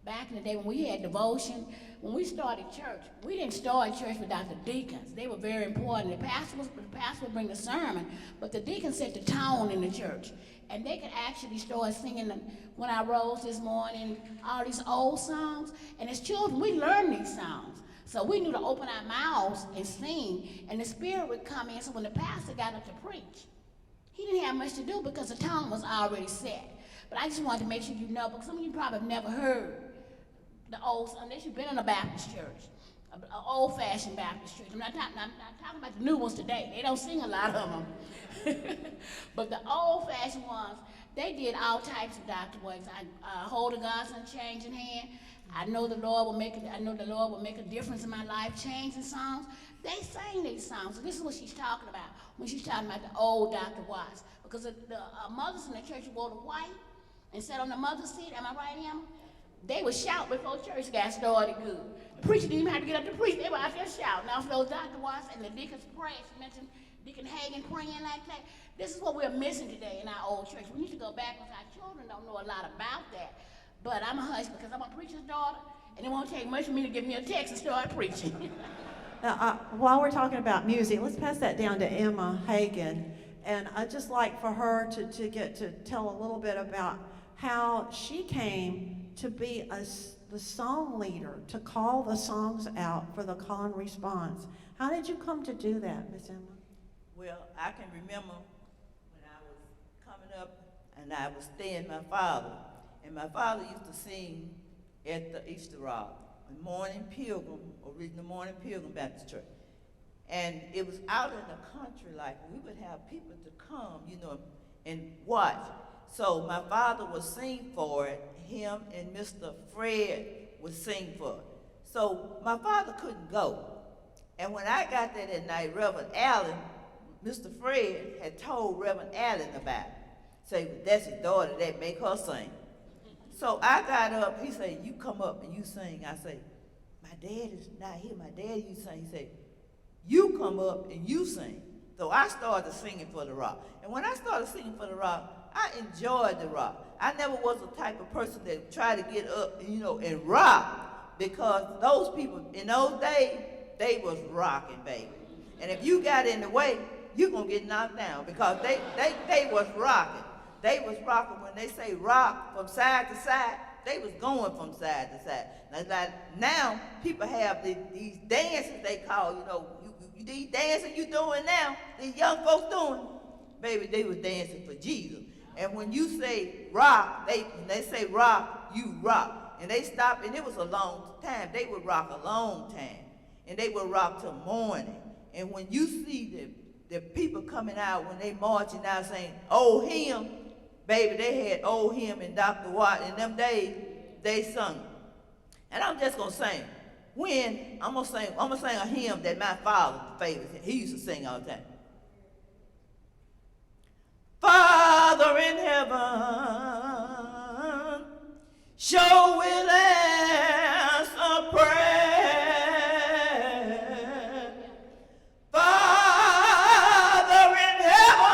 Back in the day when we had devotion, when we started church, we didn't start church without the deacons. They were very important. The pastor would bring the sermon, but the deacons set the tone in the church. And they could actually start singing When I Rose This Morning, all these old songs. And as children, we learned these songs. So we knew to open our mouths and sing, and the Spirit would come in. So when the pastor got up to preach, he didn't have much to do because the tone was already set. But I just wanted to make sure you know, because some of you probably have never heard the old, unless you've been in a Baptist church, an old-fashioned Baptist church. I'm not talking about the new ones today. They don't sing a lot of them. But the old-fashioned ones, they did all types of doctor works. Hold the God's unchanging hand. I know the Lord will make a difference in my life. Changing songs. They sang these songs. And this is what she's talking about when she's talking about the old Dr. Watts. Because the mothers in the church who wore the white and sat on the mother's seat. Am I right, Emma? They would shout before church got started good. The preacher didn't even have to get up to preach. They were out there shouting. Now for those Dr. Watts and the deacons praying, she mentioned Deacon Hagan praying like that. This is what we're missing today in our old church. We need to go back because our children don't know a lot about that. But I'm a hush because I'm a preacher's daughter, and it won't take much for me to give me a text and start preaching. Now, while we're talking about music, let's pass that down to Emma Hagan. And I'd just like for her to get to tell a little bit about how she came to be the song leader, to call the songs out for the call and response. How did you come to do that, Miss Emma? Well, I can remember when I was coming up and I was staying with my father. And my father used to sing at the Easter Rock, a Morning Pilgrim, original Morning Pilgrim Baptist Church. And it was out in the country, like we would have people to come, you know, and watch. So my father would sing for it. Him and Mr. Fred would sing for it. So my father couldn't go. And when I got there that night, Reverend Allen, Mr. Fred had told Reverend Allen about it. Say, that's his daughter that make her sing. So I got up, he said, you come up and you sing. I say, my dad is not here, my dad you sing. He said, you come up and you sing. So I started singing for the rock. And when I started singing for the rock, I enjoyed the rock. I never was the type of person that tried to get up, you know, and rock, because those people in those days, they was rocking, baby. And if you got in the way, you're gonna get knocked down, because they was rocking. They was rocking. When they say rock from side to side, they was going from side to side. Now people have these dances they call, you know, these dances you doing now, these young folks doing, baby, they was dancing for Jesus. And when you say rock, when they say rock, you rock. And they stop, and it was a long time. They would rock a long time. And they would rock till morning. And when you see the people coming out, when they marching out saying, old hymn, baby, they had old hymn and Dr. Watt. In them days, they sung. And I'm just gonna sing. I'm gonna sing a hymn that my father favored. He used to sing all the time. Father in heaven, show will answer prayer. Father in heaven,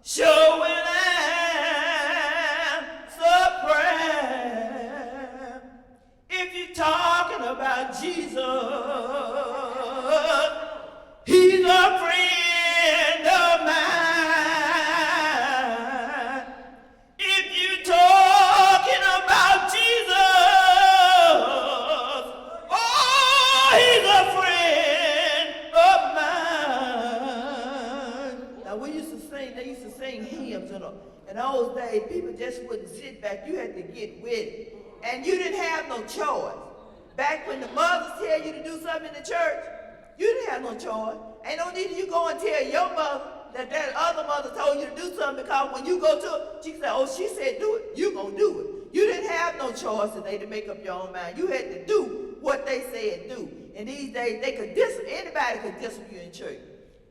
show will answer prayer. If you're talking about Jesus, he's a friend. In those days, people just wouldn't sit back. You had to get with it. And you didn't have no choice. Back when the mothers tell you to do something in the church, you didn't have no choice. Ain't no need you go and tell your mother that other mother told you to do something, because when you go to her, she said, oh, she said do it, you gonna do it. You didn't have no choice today to make up your own mind. You had to do what they said do. And these days, anybody could discipline you in church.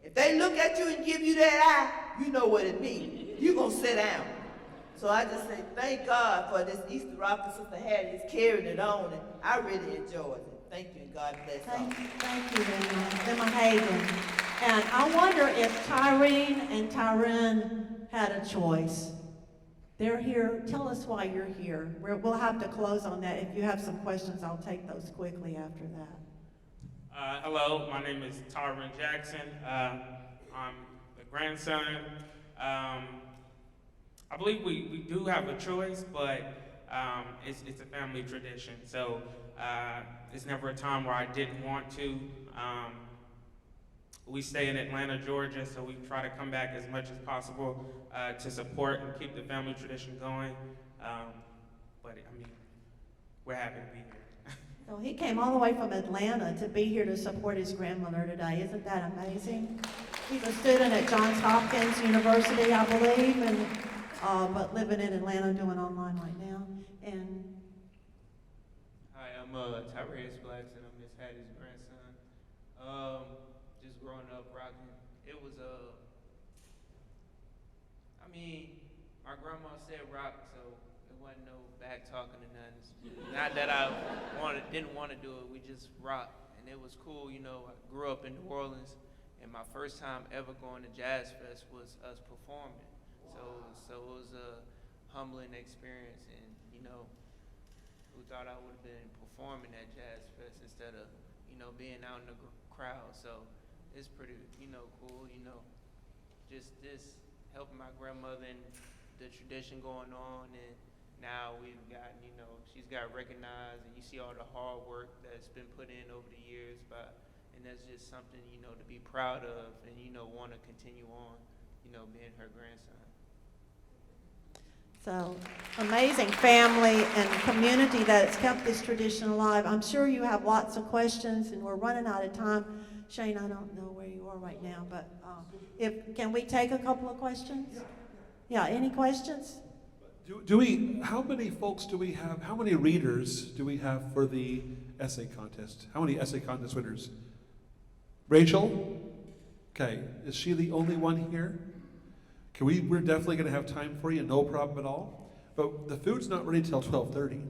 If they look at you and give you that eye, you know what it means. You're going to sit down. So I just say thank God for this Easter Rock, and Sister Hattie is carrying it on, and I really enjoyed it. Thank you, and God bless all. Thank you, Emma Hagan. And I wonder if Tyreen and Tyron had a choice. They're here. Tell us why you're here. We'll have to close on that. If you have some questions, I'll take those quickly after that. Hello, my name is Tyron Jackson. I'm the grandson. I believe we do have a choice, but it's a family tradition. So it's never a time where I didn't want to. We stay in Atlanta, Georgia, so we try to come back as much as possible to support and keep the family tradition going. But I mean, we're happy to be here. So he came all the way from Atlanta to be here to support his grandmother today. Isn't that amazing? He's a student at Johns Hopkins University, I believe, and but living in Atlanta, doing online right now. And Hi, I'm Tyrese Blackson. I'm Miss Hattie's grandson. Just growing up rocking. It was I mean, my grandma said rock, so it wasn't no back talking or nothing. Not that I didn't want to do it. We just rocked, and it was cool. You know, I grew up in New Orleans, and my first time ever going to Jazz Fest was us performing. So it was a humbling experience, and you know, who thought I would have been performing at Jazz Fest instead of, you know, being out in the crowd. So it's pretty, you know, cool, you know, just this helping my grandmother and the tradition going on, and now we've gotten, you know, she's got recognized, and you see all the hard work that's been put in over the years, and that's just something, you know, to be proud of, and, you know, want to continue on, you know, being her grandson. so, amazing family and community that has kept this tradition alive. I'm sure you have lots of questions, and we're running out of time. Shane, I don't know where you are right now, but can we take a couple of questions? Yeah, any questions? How many folks do we have, how many readers do we have for the essay contest? How many essay contest winners? Rachel? Okay, is she the only one here? We're definitely going to have time for you, no problem at all. But the food's not ready till 12:30.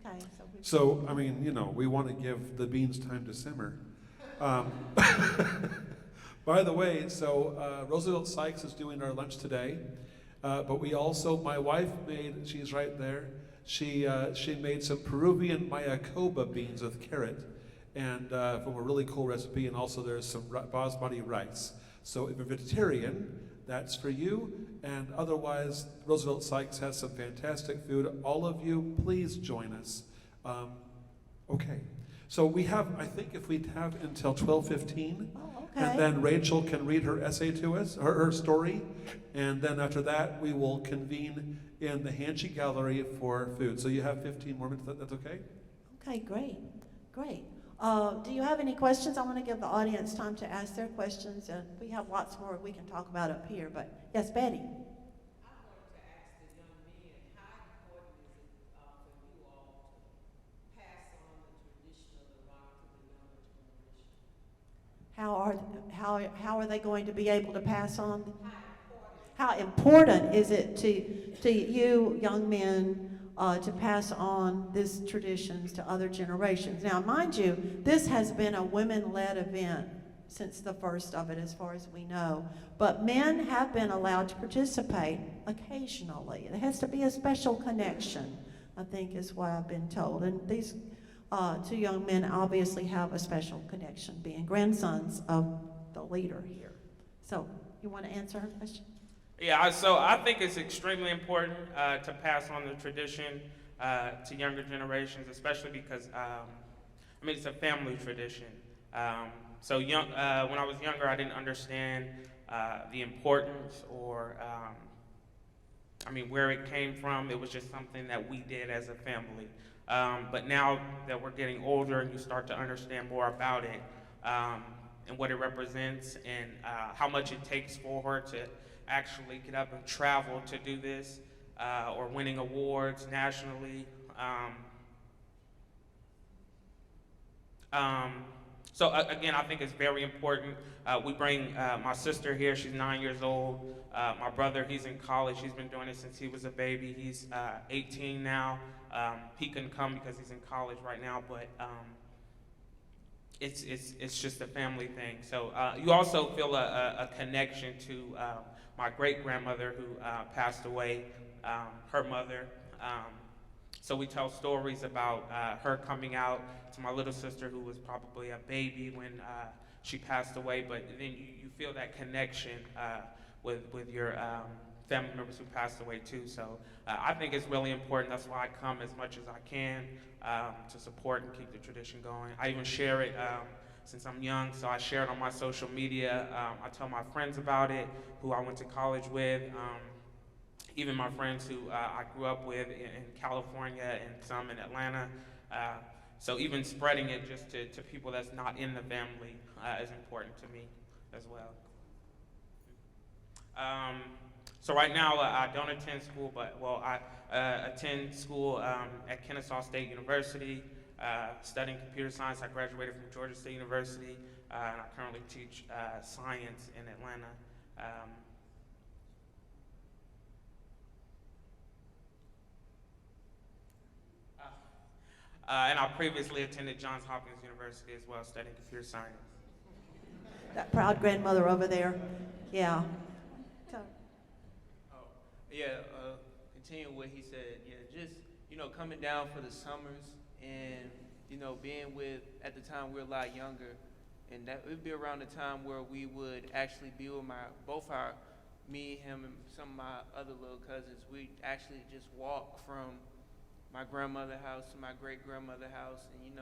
Okay, So, I mean, you know, we want to give the beans time to simmer. By the way, so Roosevelt Sykes is doing our lunch today. But we also, my wife made, she's right there, she made some Peruvian mayacoba beans with carrot, and from a really cool recipe, and also there's some basmati rice. So if you're vegetarian, that's for you, and otherwise, Roosevelt Sykes has some fantastic food. All of you, please join us. Okay, so we have, I think if we have until 12:15, and then Rachel can read her essay to us, her story, and then after that, we will convene in the Hanchey Gallery for food. So you have 15 more minutes, that's okay? Okay, great. Do you have any questions? I want to give the audience time to ask their questions, and we have lots more we can talk about up here, but yes, Betty? How are they going to be able to pass on? How important is it to you young men to pass on these traditions to other generations? Now, mind you, this has been a women-led event since the first of it, as far as we know. But men have been allowed to participate occasionally. It has to be a special connection, I think, is what I've been told. And these two young men obviously have a special connection, being grandsons of the leader here. So, you want to answer her question? Yeah, so I think it's extremely important to pass on the tradition to younger generations, especially because, I mean, it's a family tradition. So when I was younger, I didn't understand the importance or, I mean, where it came from. It was just something that we did as a family. But now that we're getting older and you start to understand more about it and what it represents and how much it takes for her to actually get up and travel to do this, or winning awards nationally. So again, I think it's very important. We bring my sister here, she's 9 years old. My brother, he's in college, he's been doing it since he was a baby. He's 18 now. He couldn't come because he's in college right now, but it's just a family thing. So you also feel a connection to my great-grandmother who passed away, her mother. So we tell stories about her coming out to my little sister who was probably a baby when she passed away, but then you feel that connection with your family members who passed away too. So I think it's really important. That's why I come as much as I can to support and keep the tradition going. I even share it since I'm young, so I share it on my social media. I tell my friends about it, who I went to college with, even my friends who I grew up with in California and some in Atlanta. So even spreading it just to people that's not in the family is important to me as well. So right now I don't attend school, but I attend school at Kennesaw State University, studying computer science. I graduated from Georgia State University, and I currently teach science in Atlanta. And I previously attended Johns Hopkins University as well, studying computer science. That proud grandmother over there, yeah. So, Yeah, continuing what he said, yeah, just, coming down for the summers and, being with, at the time we were a lot younger, and that would be around the time where we would actually be with me, him, and some of my other little cousins. We'd actually just walk from my grandmother's house to my great-grandmother's house, and,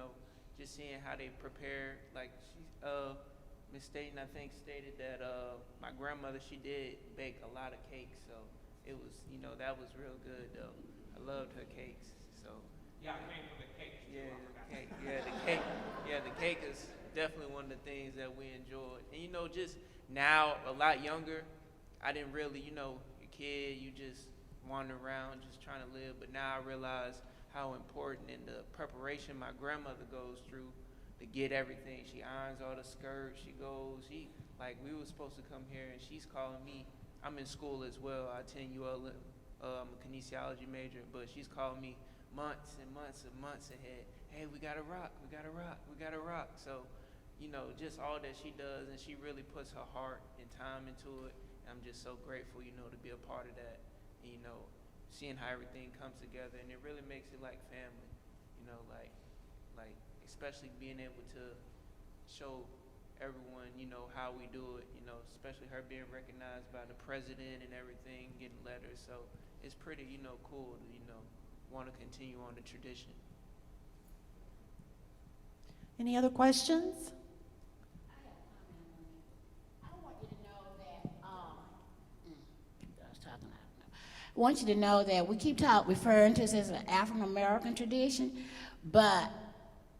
just seeing how they prepare, like, Miss Staten, I think, stated that my grandmother, she did bake a lot of cakes, so it was, that was real good, though. I loved her cakes, so. Yeah, I came for the cake. Yeah, the cake. The cake is definitely one of the things that we enjoyed. And, just now, a lot younger, I didn't really, a kid, you just wander around just trying to live, but now I realize how important in the preparation my grandmother goes through to get everything. She irons all the skirts, we were supposed to come here and she's calling me. I'm in school as well, I attend UL, I'm a kinesiology major, but she's calling me months and months and months ahead. Hey, we gotta rock. So, just all that she does, and she really puts her heart and time into it. And I'm just so grateful, to be a part of that. And, seeing how everything comes together, and it really makes it like family. Like especially being able to show everyone, how we do it. Especially her being recognized by the president and everything, getting letters. So it's pretty, cool to, want to continue on the tradition. any other questions? I want you to know that, I was talking, I don't know. I want you to know that we keep referring to this as an African-American tradition, but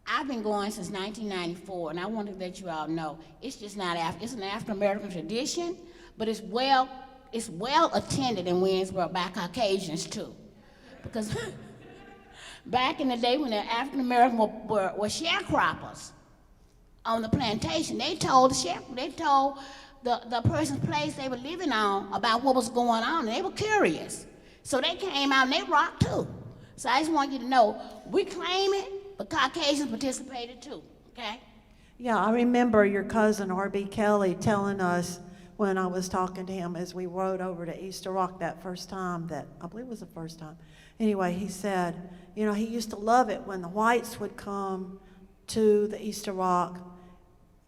I've been going since 1994, and I want to let you all know, it's just not it's an African-American tradition, but it's well attended in Winnsboro by Caucasians too. Because back in the day when the African-American were sharecroppers on the plantation, they told the person's place they were living on about what was going on, and they were curious. So they came out and they rocked too. So I just want you to know, we claim it, but Caucasians participated too, okay? Yeah, I remember your cousin, R.B. Kelly, telling us when I was talking to him as we rode over to Easter Rock that first time, that I believe it was the first time. Anyway, he said, he used to love it when the whites would come to the Easter Rock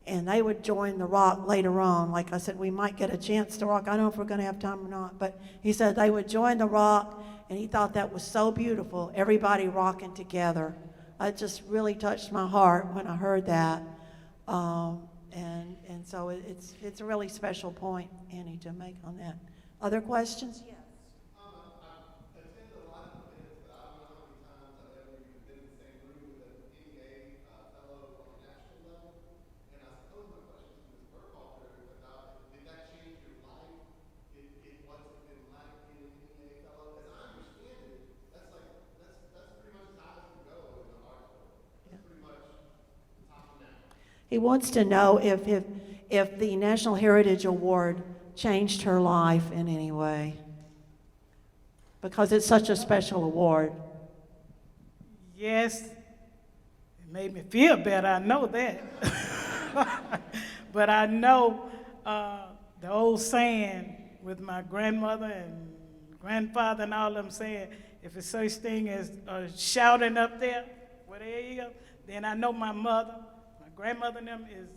and they would join the rock later on. Like I said, we might get a chance to rock. I don't know if we're going to have time or not, but he said they would join the rock, and he thought that was so beautiful, everybody rocking together. It just really touched my heart when I heard that. And so it's a really special point, Annie, to make on that. Other questions? Yes. I attend a lot of events, but I don't know how many times I've ever even been in the same room with an NEA fellow on a national level. And I suppose my question to Ms. Burkhalter about, did that change your life? It wasn't been like being an NEA fellow? As I understand it, that's pretty much as high as you go in the arts world. That's pretty much the top now. He wants to know if the National Heritage Award changed her life in any way, because it's such a special award. Yes, it made me feel better, I know that. But I know the old saying with my grandmother and grandfather and all of them saying, if it's such thing as shouting up there, where they is, then I know my mother, my grandmother and them is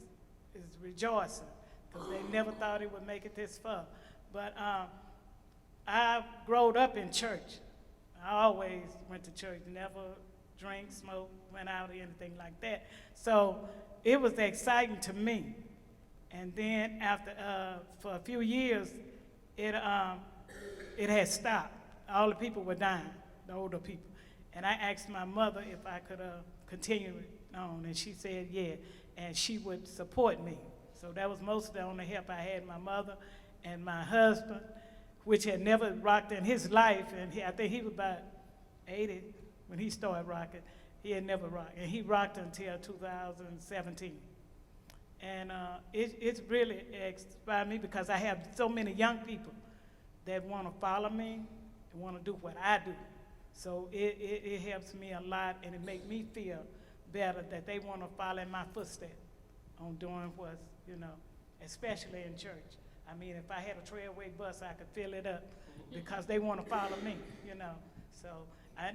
rejoicing, because they never thought it would make it this far. But I growed up in church. I always went to church, never drank, smoked, went out or anything like that. So it was exciting to me. And then after, for a few years, it had stopped. All the people were dying, the older people. And I asked my mother if I could continue it on, and she said yeah, and she would support me. So that was most of the only help I had, my mother and my husband, which had never rocked in his life, and I think he was about 80 when he started rocking. He had never rocked, and he rocked until 2017. And it's really inspired me because I have so many young people that want to follow me and want to do what I do. So it helps me a lot, and it makes me feel better that they want to follow in my footsteps on doing what's, especially in church. I mean, if I had a trailway bus, I could fill it up because they want to follow me, So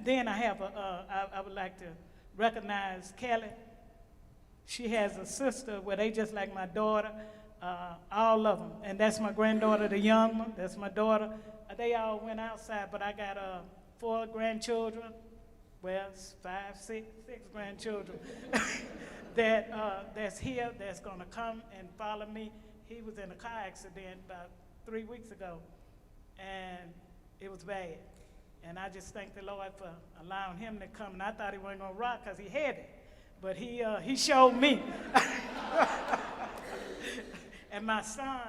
then I have I would like to recognize Kelly. She has a sister where they just like my daughter, all of them. And that's my granddaughter, the young one. That's my daughter. They all went outside, but I got 4 grandchildren. Well, 5, 6 grandchildren that's here, that's going to come and follow me. He was in a car accident about 3 weeks ago, and it was bad. And I just thank the Lord for allowing him to come. And I thought he wasn't going to rock because he had it. But he showed me. And my son,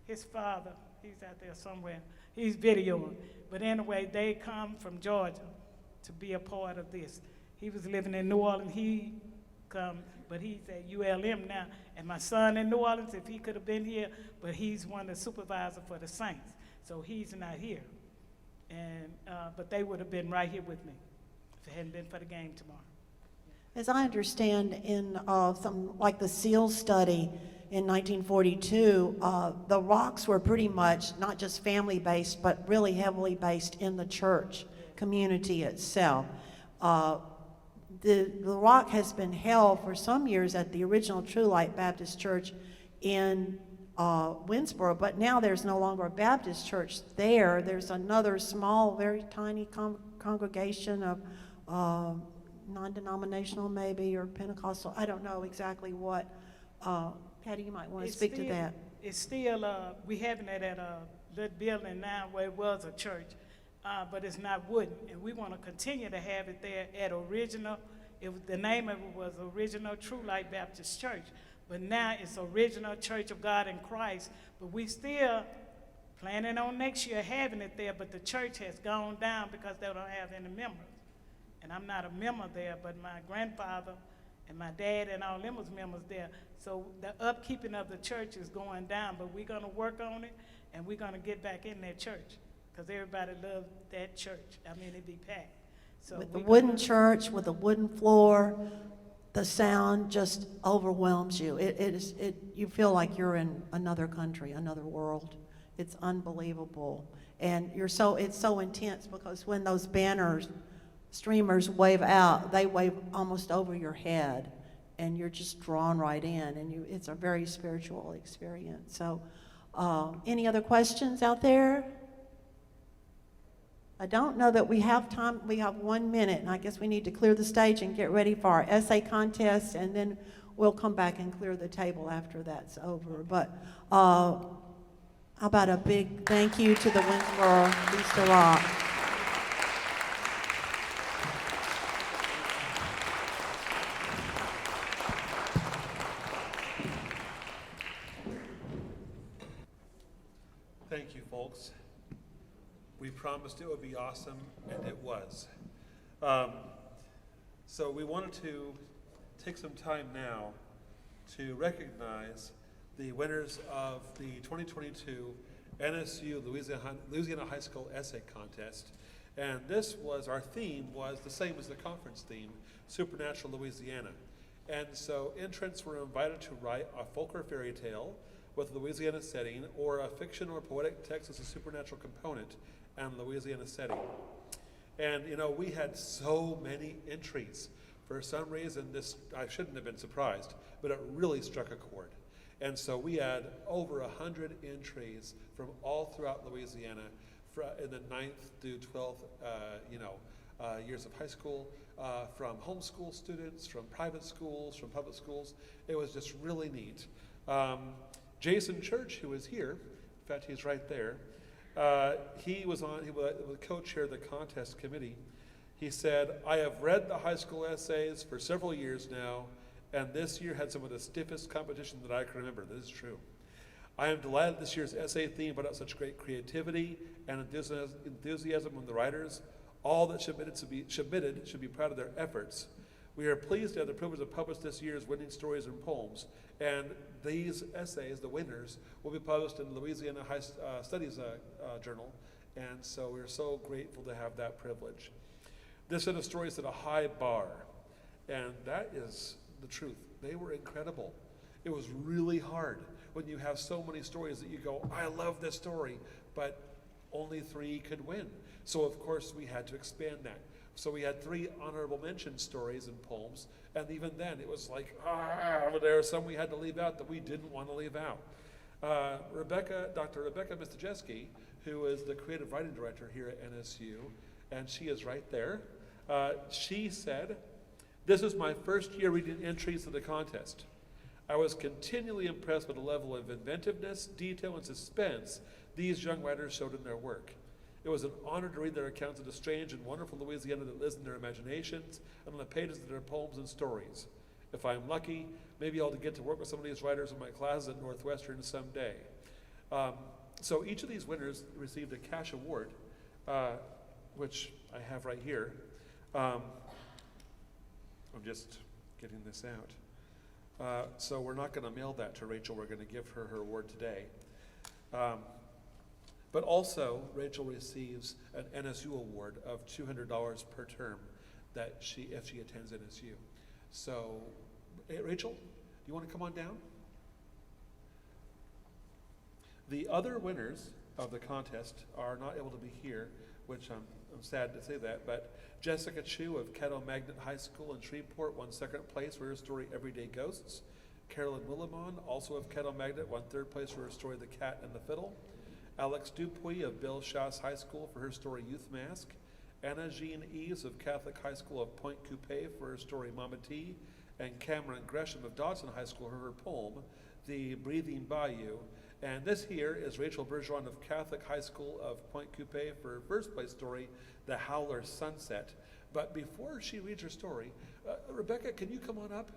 his father, he's out there somewhere. He's videoing. But anyway, they come from Georgia to be a part of this. He was living in New Orleans. He come, but he's at ULM now. And my son in New Orleans, if he could have been here, but he's one of the supervisors for the Saints. So he's not here. And but they would have been right here with me if it hadn't been for the game tomorrow. As I understand, in some like the SEAL study in 1942, the rocks were pretty much not just family-based, but really heavily based in the church community itself. The rock has been held for some years at the original True Light Baptist Church in Winnsboro, but now there's no longer a Baptist church there. There's another small, very tiny congregation of non-denominational maybe, or Pentecostal. I don't know exactly what. Patty, you might want to speak to that. It's still, we having it at a little building now where it was a church, but it's not wooden. And we want to continue to have it there at original. The name of it was Original True Light Baptist Church. But now it's Original Church of God in Christ. But we still planning on next year having it there, but the church has gone down because they don't have any members. And I'm not a member there, but my grandfather and my dad and all them was members there. So the upkeeping of the church is going down, but we're going to work on it, and we're going to get back in that church because everybody loves that church. I mean, it'd be packed. So with the wooden church, with the wooden floor, the sound just overwhelms you. You feel like you're in another country, another world. It's unbelievable. And it's so intense because when those streamers wave out, they wave almost over your head, and you're just drawn right in, and it's a very spiritual experience. So any other questions out there? I don't know that we have time. We have 1 minute, and I guess we need to clear the stage and get ready for our essay contest, and then we'll come back and clear the table after that's over. But how about a big thank you to the Winnsboro Easter Rock. Thank you, folks. We promised it would be awesome, and it was. So we wanted to take some time now to recognize the winners of the 2022 NSU Louisiana High School Essay Contest. And our theme was the same as the conference theme, Supernatural Louisiana. And so entrants were invited to write a folk or fairy tale with Louisiana setting, or a fiction or poetic text as a supernatural component and Louisiana setting. And we had so many entries. For some reason, I shouldn't have been surprised, but it really struck a chord. And so we had over 100 entries from all throughout Louisiana in the 9th through 12th years of high school, from homeschool students, from private schools, from public schools. It was just really neat. Jason Church, who is here, in fact, he's right there, he was co-chair of the contest committee. He said, I have read the high school essays for several years now, and this year had some of the stiffest competition that I can remember. This is true. I am delighted this year's essay theme brought out such great creativity and enthusiasm from the writers. All that submitted should be proud of their efforts. We are pleased to have the privilege to publish this year's winning stories and poems. And these essays, the winners, will be published in the Louisiana Studies Journal. And so we're so grateful to have that privilege. This set of stories set a high bar. And that is the truth. They were incredible. It was really hard when you have so many stories that you go, I love this story, but only 3 could win. So of course we had to expand that. So we had 3 honorable mention stories and poems, and even then it was like, there are some we had to leave out that we didn't want to leave out. Dr. Rebecca Mistajeski, who is the creative writing director here at NSU, and she is right there, she said, this is my first year reading entries to the contest. I was continually impressed with the level of inventiveness, detail, and suspense these young writers showed in their work. It was an honor to read their accounts of the strange and wonderful Louisiana that lives in their imaginations and on the pages of their poems and stories. If I'm lucky, maybe I'll get to work with some of these writers in my classes at Northwestern someday. So each of these winners received a cash award, which I have right here. I'm just getting this out. So we're not going to mail that to Rachel. We're going to give her her award today. But also, Rachel receives an NSU award of $200 per term if she attends NSU. So, Rachel, do you want to come on down? The other winners of the contest are not able to be here, which I'm sad to say that, but Jessica Chu of Caddo Magnet High School in Shreveport won 2nd place for her story Everyday Ghosts. Carolyn Willimon, also of Caddo Magnet, won 3rd place for her story The Cat and the Fiddle. Alex Dupuy of Bill Schaas High School for her story Youth Mask. Anna Jean Eves of Catholic High School of Point Coupé for her story Mama T. And Cameron Gresham of Dodson High School for her poem The Breathing Bayou. And this here is Rachael Bergeron of Catholic High School of Point Coupé for her 1st place story The Howler Sunset. But before she reads her story, Rebecca, can you come on up?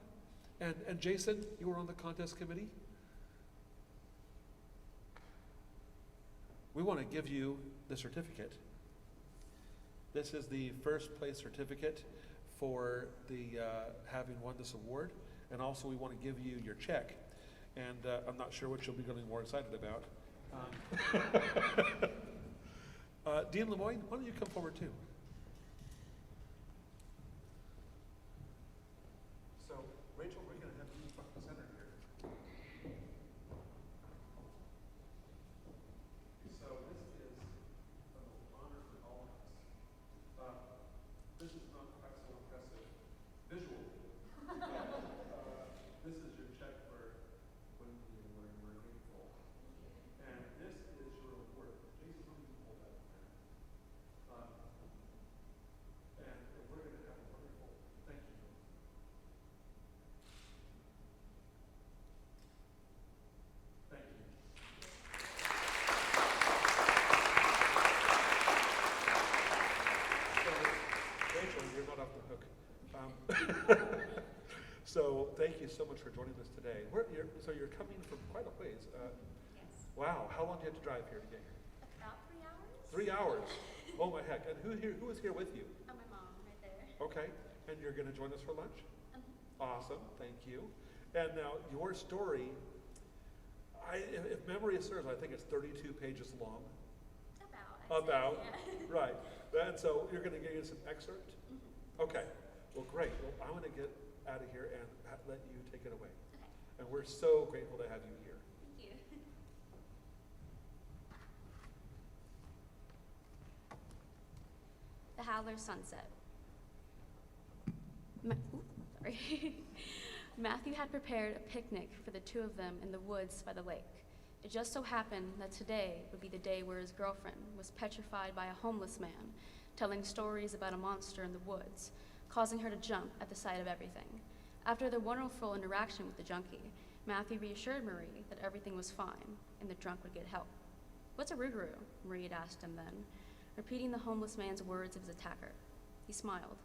And Jason, you were on the contest committee? We want to give you the certificate. This is the 1st place certificate for the having won this award, and also we want to give you your check. And I'm not sure what you'll be getting more excited about. Dean Lemoyne, why don't you come forward too? So, Rachel, we're going to have you front and center here. So this is an honor for all of us. This is not quite so impressive visually. This is your check for when you were grateful. And this is your award. Jason, let me hold that for you. And we're going to have a wonderful thank you. Thank you. So, Rachel, you're not off the hook. So thank you so much for joining us today. So you're coming from quite a ways. Yes. Wow, how long do you have to drive here to get here? About 3 hours. 3 hours. Oh my heck! And who is here with you? My mom, right there. Okay, and you're going to join us for lunch? Mhm. Awesome, thank you. And now your story, if memory serves, I think it's 32 pages long. About. I'd say, yeah. Right. And so you're going to give us an excerpt? Mhm. Okay, well great. Well, I'm going to get out of here and let you take it away. Okay. And we're so grateful to have you here. Thank you. The Howler Sunset. Sorry. Matthew had prepared a picnic for the two of them in the woods by the lake. It just so happened that today would be the day where his girlfriend was petrified by a homeless man, telling stories about a monster in the woods, causing her to jump at the sight of everything. After their wonderful interaction with the junkie, Matthew reassured Marie that everything was fine and the drunk would get help. "What's a rougarou?" Marie had asked him then, repeating the homeless man's words of his attacker. He smiled.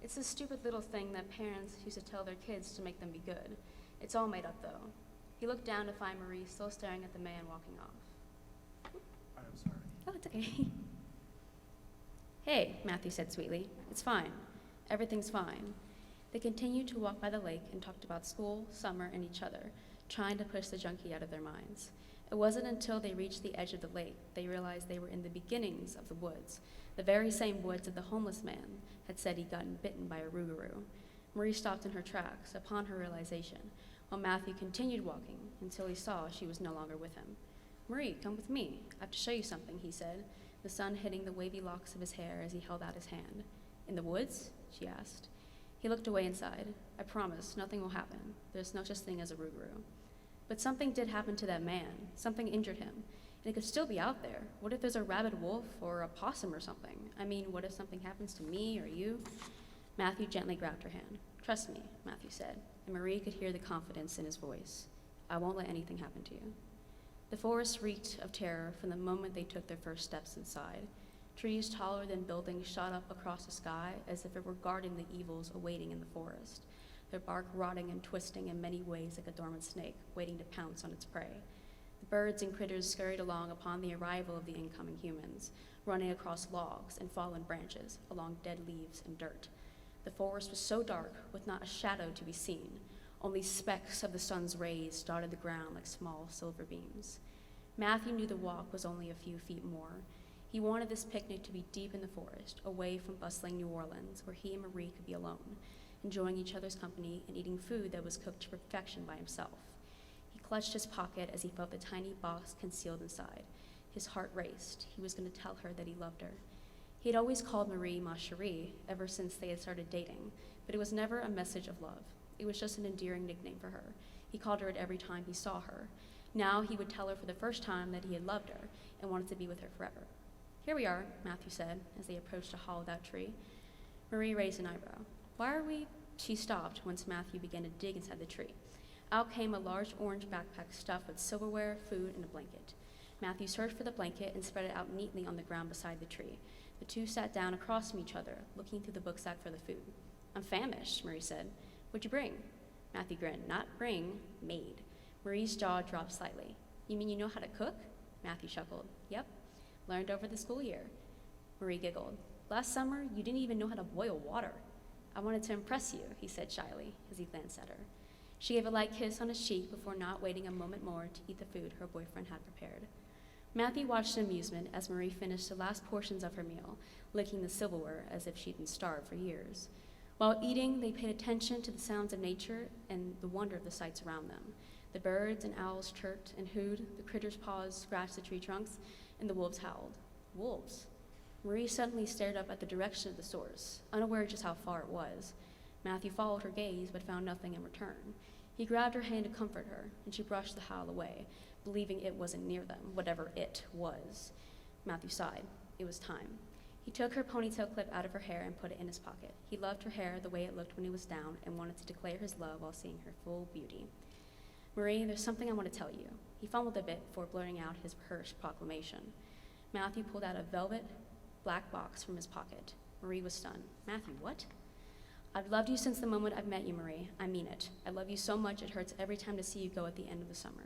"It's this stupid little thing that parents used to tell their kids to make them be good. It's all made up, though." He looked down to find Marie still staring at the man walking off. I'm sorry. "Oh, it's okay." "Hey," Matthew said sweetly. "It's fine. Everything's fine." They continued to walk by the lake and talked about school, summer, and each other, trying to push the junkie out of their minds. It wasn't until they reached the edge of the lake they realized they were in the beginnings of the woods, the very same woods that the homeless man had said he'd gotten bitten by a rougarou. Marie stopped in her tracks upon her realization, while Matthew continued walking until he saw she was no longer with him. "Marie, come with me. I have to show you something," he said, the sun hitting the wavy locks of his hair as he held out his hand. "In the woods?" she asked. He looked away and sighed. "I promise, nothing will happen. There's no such thing as a rougarou." But something did happen to that man. Something injured him. And it could still be out there. What if there's a rabid wolf or a possum or something? I mean, what if something happens to me or you? Matthew gently grabbed her hand. "Trust me," Matthew said, and Marie could hear the confidence in his voice. "I won't let anything happen to you." The forest reeked of terror from the moment they took their first steps inside. Trees taller than buildings shot up across the sky as if it were guarding the evils awaiting in the forest, their bark rotting and twisting in many ways like a dormant snake waiting to pounce on its prey. The birds and critters scurried along upon the arrival of the incoming humans, running across logs and fallen branches, along dead leaves and dirt. The forest was so dark, with not a shadow to be seen. Only specks of the sun's rays dotted the ground like small silver beams. Matthew knew the walk was only a few feet more. He wanted this picnic to be deep in the forest, away from bustling New Orleans, where he and Marie could be alone, enjoying each other's company and eating food that was cooked to perfection by himself. He clutched his pocket as he felt the tiny box concealed inside. His heart raced. He was going to tell her that he loved her. He had always called Marie Ma Chérie ever since they had started dating, but it was never a message of love. It was just an endearing nickname for her. He called her it every time he saw her. Now he would tell her for the first time that he had loved her and wanted to be with her forever. "Here we are," Matthew said, as they approached a hollowed-out tree. Marie raised an eyebrow. "Why are we—" She stopped once Matthew began to dig inside the tree. Out came a large orange backpack stuffed with silverware, food, and a blanket. Matthew searched for the blanket and spread it out neatly on the ground beside the tree. The two sat down across from each other, looking through the booksack for the food. "I'm famished," Marie said. "What'd you bring?" Matthew grinned. "Not bring, made." Marie's jaw dropped slightly. "You mean you know how to cook?" Matthew chuckled. "Yep. Learned over the school year." Marie giggled. "Last summer, you didn't even know how to boil water." "I wanted to impress you," he said shyly, as he glanced at her. She gave a light kiss on his cheek before not waiting a moment more to eat the food her boyfriend had prepared. Matthew watched in amusement as Marie finished the last portions of her meal, licking the silverware as if she'd been starved for years. While eating, they paid attention to the sounds of nature and the wonder of the sights around them. The birds and owls chirped and hooed, the critters' paws scratched the tree trunks, and the wolves howled. Wolves. Marie suddenly stared up at the direction of the source, unaware just how far it was. Matthew followed her gaze, but found nothing in return. He grabbed her hand to comfort her, and she brushed the howl away, believing it wasn't near them, whatever it was. Matthew sighed. It was time. He took her ponytail clip out of her hair and put it in his pocket. He loved her hair the way it looked when it was down and wanted to declare his love while seeing her full beauty. "Marie, there's something I want to tell you." He fumbled a bit before blurting out his rehearsed proclamation. Matthew pulled out a velvet black box from his pocket. Marie was stunned. "Matthew, what?" "I've loved you since the moment I've met you, Marie. I mean it. I love you so much it hurts every time to see you go at the end of the summer.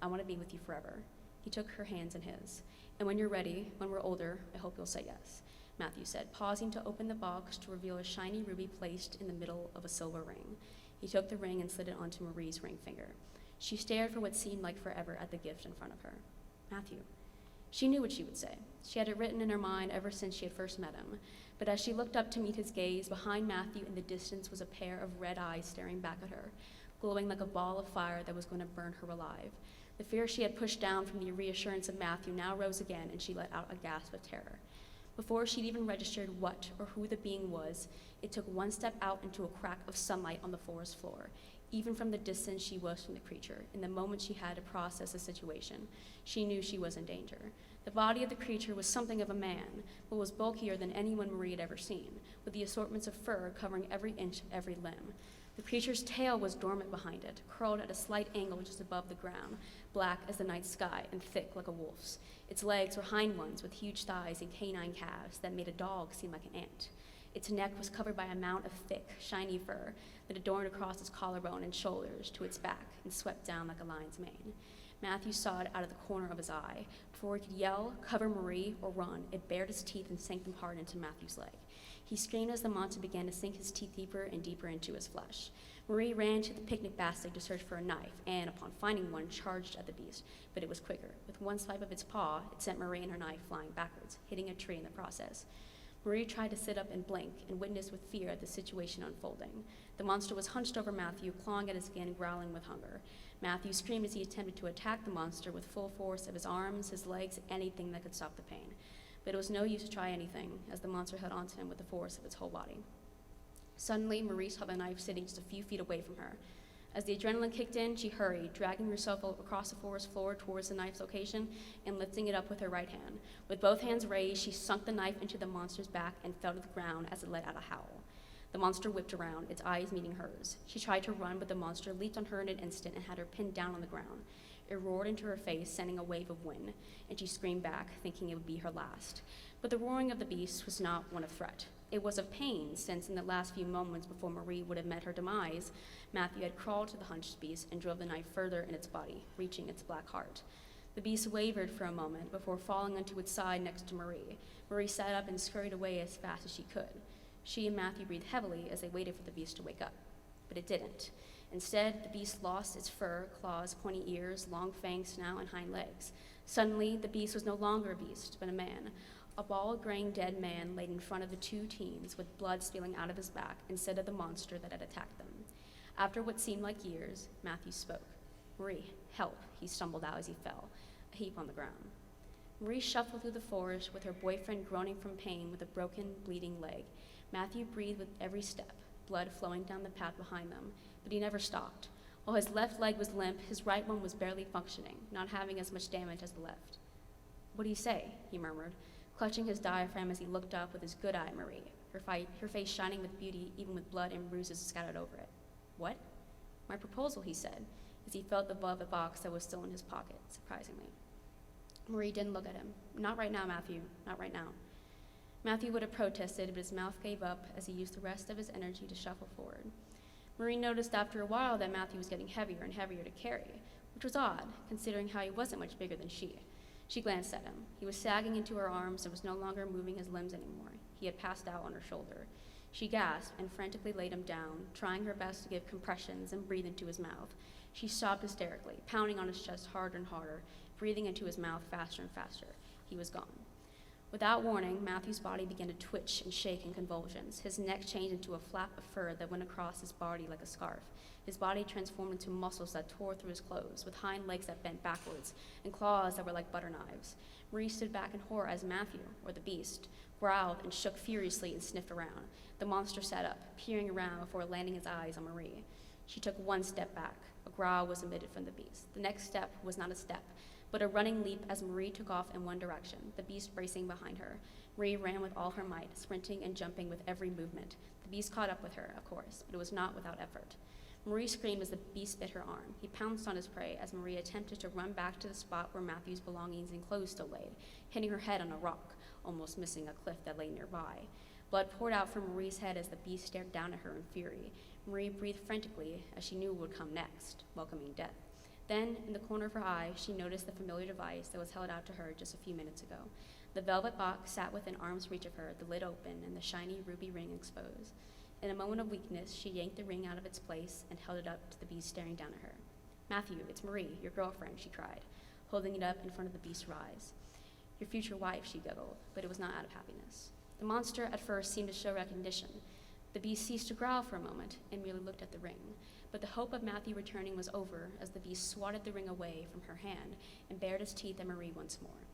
I want to be with you forever." He took her hands in his. "And when you're ready, when we're older, I hope you'll say yes," Matthew said, pausing to open the box to reveal a shiny ruby placed in the middle of a silver ring. He took the ring and slid it onto Marie's ring finger. She stared for what seemed like forever at the gift in front of her. "Matthew." She knew what she would say. She had it written in her mind ever since she had first met him. But as she looked up to meet his gaze, behind Matthew in the distance was a pair of red eyes staring back at her, glowing like a ball of fire that was going to burn her alive. The fear she had pushed down from the reassurance of Matthew now rose again, and she let out a gasp of terror. Before she'd even registered what or who the being was, it took one step out into a crack of sunlight on the forest floor. Even from the distance she was from the creature, in the moment she had to process the situation, she knew she was in danger. The body of the creature was something of a man, but was bulkier than anyone Marie had ever seen, with the assortments of fur covering every inch of every limb. The creature's tail was dormant behind it, curled at a slight angle just above the ground, black as the night sky and thick like a wolf's. Its legs were hind ones with huge thighs and canine calves that made a dog seem like an ant. Its neck was covered by a mount of thick, shiny fur that adorned across its collarbone and shoulders to its back and swept down like a lion's mane. Matthew saw it out of the corner of his eye. Before he could yell, cover Marie, or run, it bared its teeth and sank them hard into Matthew's leg. He screamed as the monster began to sink his teeth deeper and deeper into his flesh. Marie ran to the picnic basket to search for a knife, and upon finding one, charged at the beast, but it was quicker. With one swipe of its paw, it sent Marie and her knife flying backwards, hitting a tree in the process. Marie tried to sit up and blink and witnessed with fear the situation unfolding. The monster was hunched over Matthew, clawing at his skin and growling with hunger. Matthew screamed as he attempted to attack the monster with full force of his arms, his legs, anything that could stop the pain. But it was no use to try anything, as the monster held onto him with the force of its whole body. Suddenly, Marie saw the knife sitting just a few feet away from her. As the adrenaline kicked in, she hurried, dragging herself across the forest floor towards the knife's location and lifting it up with her right hand. With both hands raised, she sunk the knife into the monster's back and fell to the ground as it let out a howl. The monster whipped around, its eyes meeting hers. She tried to run, but the monster leaped on her in an instant and had her pinned down on the ground. It roared into her face, sending a wave of wind, and she screamed back, thinking it would be her last. But the roaring of the beast was not one of threat. It was of pain, since in the last few moments before Marie would have met her demise, Matthew had crawled to the hunched beast and drove the knife further in its body, reaching its black heart. The beast wavered for a moment before falling onto its side next to Marie. Marie sat up and scurried away as fast as she could. She and Matthew breathed heavily as they waited for the beast to wake up. But it didn't. Instead, the beast lost its fur, claws, pointy ears, long fanged snout, and hind legs. Suddenly, the beast was no longer a beast, but a man. A bald, graying dead man laid in front of the two teens with blood spilling out of his back instead of the monster that had attacked them. After what seemed like years, Matthew spoke. "Marie, help," he stumbled out as he fell, a heap on the ground. Marie shuffled through the forest with her boyfriend groaning from pain with a broken, bleeding leg. Matthew breathed with every step, blood flowing down the path behind them, but he never stopped. While his left leg was limp, his right one was barely functioning, not having as much damage as the left. "What do you say?" he murmured, clutching his diaphragm as he looked up with his good eye at Marie, her face shining with beauty, even with blood and bruises scattered over it. "What?" "My proposal," he said, as he felt the velvet box that was still in his pocket, surprisingly. Marie didn't look at him. "Not right now, Matthew, not right now." Matthew would have protested, but his mouth gave up as he used the rest of his energy to shuffle forward. Marie noticed after a while that Matthew was getting heavier and heavier to carry, which was odd, considering how he wasn't much bigger than she. She glanced at him. He was sagging into her arms and was no longer moving his limbs anymore. He had passed out on her shoulder. She gasped and frantically laid him down, trying her best to give compressions and breathe into his mouth. She sobbed hysterically, pounding on his chest harder and harder, breathing into his mouth faster and faster. He was gone. Without warning, Matthew's body began to twitch and shake in convulsions. His neck changed into a flap of fur that went across his body like a scarf. His body transformed into muscles that tore through his clothes, with hind legs that bent backwards and claws that were like butter knives. Marie stood back in horror as Matthew, or the beast, growled and shook furiously and sniffed around. The monster sat up, peering around before landing his eyes on Marie. She took one step back. A growl was emitted from the beast. The next step was not a step, but a running leap as Marie took off in one direction, the beast racing behind her. Marie ran with all her might, sprinting and jumping with every movement. The beast caught up with her, of course, but it was not without effort. Marie screamed as the beast bit her arm. He pounced on his prey as Marie attempted to run back to the spot where Matthew's belongings and clothes still laid, hitting her head on a rock, almost missing a cliff that lay nearby. Blood poured out from Marie's head as the beast stared down at her in fury. Marie breathed frantically as she knew what would come next, welcoming death. Then, in the corner of her eye, she noticed the familiar device that was held out to her just a few minutes ago. The velvet box sat within arm's reach of her, the lid open and the shiny ruby ring exposed. In a moment of weakness, she yanked the ring out of its place and held it up to the beast staring down at her. "Matthew, it's Marie, your girlfriend," she cried, holding it up in front of the beast's eyes. "Your future wife," she giggled, but it was not out of happiness. The monster at first seemed to show recognition. The beast ceased to growl for a moment and merely looked at the ring. But the hope of Matthew returning was over as the beast swatted the ring away from her hand and bared its teeth at Marie once more.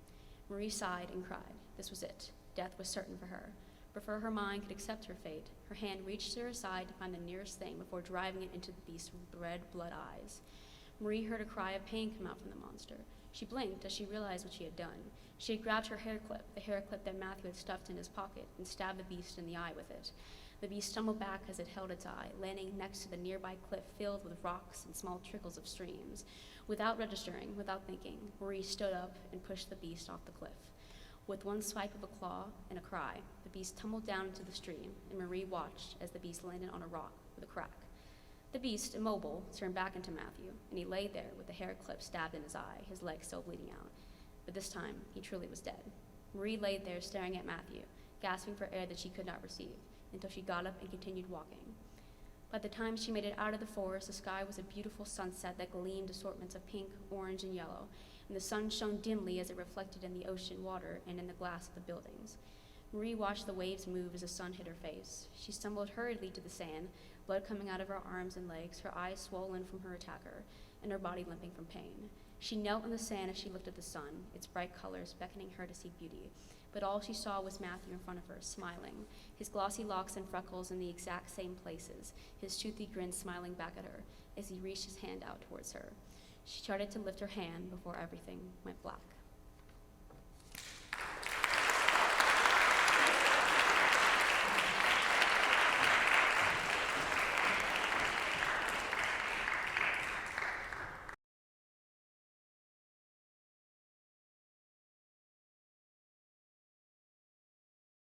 Marie sighed and cried. This was it. Death was certain for her. Before her mind could accept her fate, her hand reached to her side to find the nearest thing before driving it into the beast's red blood eyes. Marie heard a cry of pain come out from the monster. She blinked as she realized what she had done. She had grabbed her hair clip, the hair clip that Matthew had stuffed in his pocket, and stabbed the beast in the eye with it. The beast stumbled back as it held its eye, landing next to the nearby cliff filled with rocks and small trickles of streams. Without registering, without thinking, Marie stood up and pushed the beast off the cliff. With one swipe of a claw and a cry, the beast tumbled down into the stream, and Marie watched as the beast landed on a rock with a crack. The beast, immobile, turned back into Matthew, and he lay there with the hair clip stabbed in his eye, his leg still bleeding out. But this time, he truly was dead. Marie lay there staring at Matthew, gasping for air that she could not receive, until she got up and continued walking. By the time she made it out of the forest, the sky was a beautiful sunset that gleamed assortments of pink, orange, and yellow, and the sun shone dimly as it reflected in the ocean water and in the glass of the buildings. Marie watched the waves move as the sun hit her face. She stumbled hurriedly to the sand, blood coming out of her arms and legs, her eyes swollen from her attacker, and her body limping from pain. She knelt on the sand as she looked at the sun, its bright colors beckoning her to see beauty. But all she saw was Matthew in front of her, smiling, his glossy locks and freckles in the exact same places, his toothy grin smiling back at her as he reached his hand out towards her. She started to lift her hand before everything went black.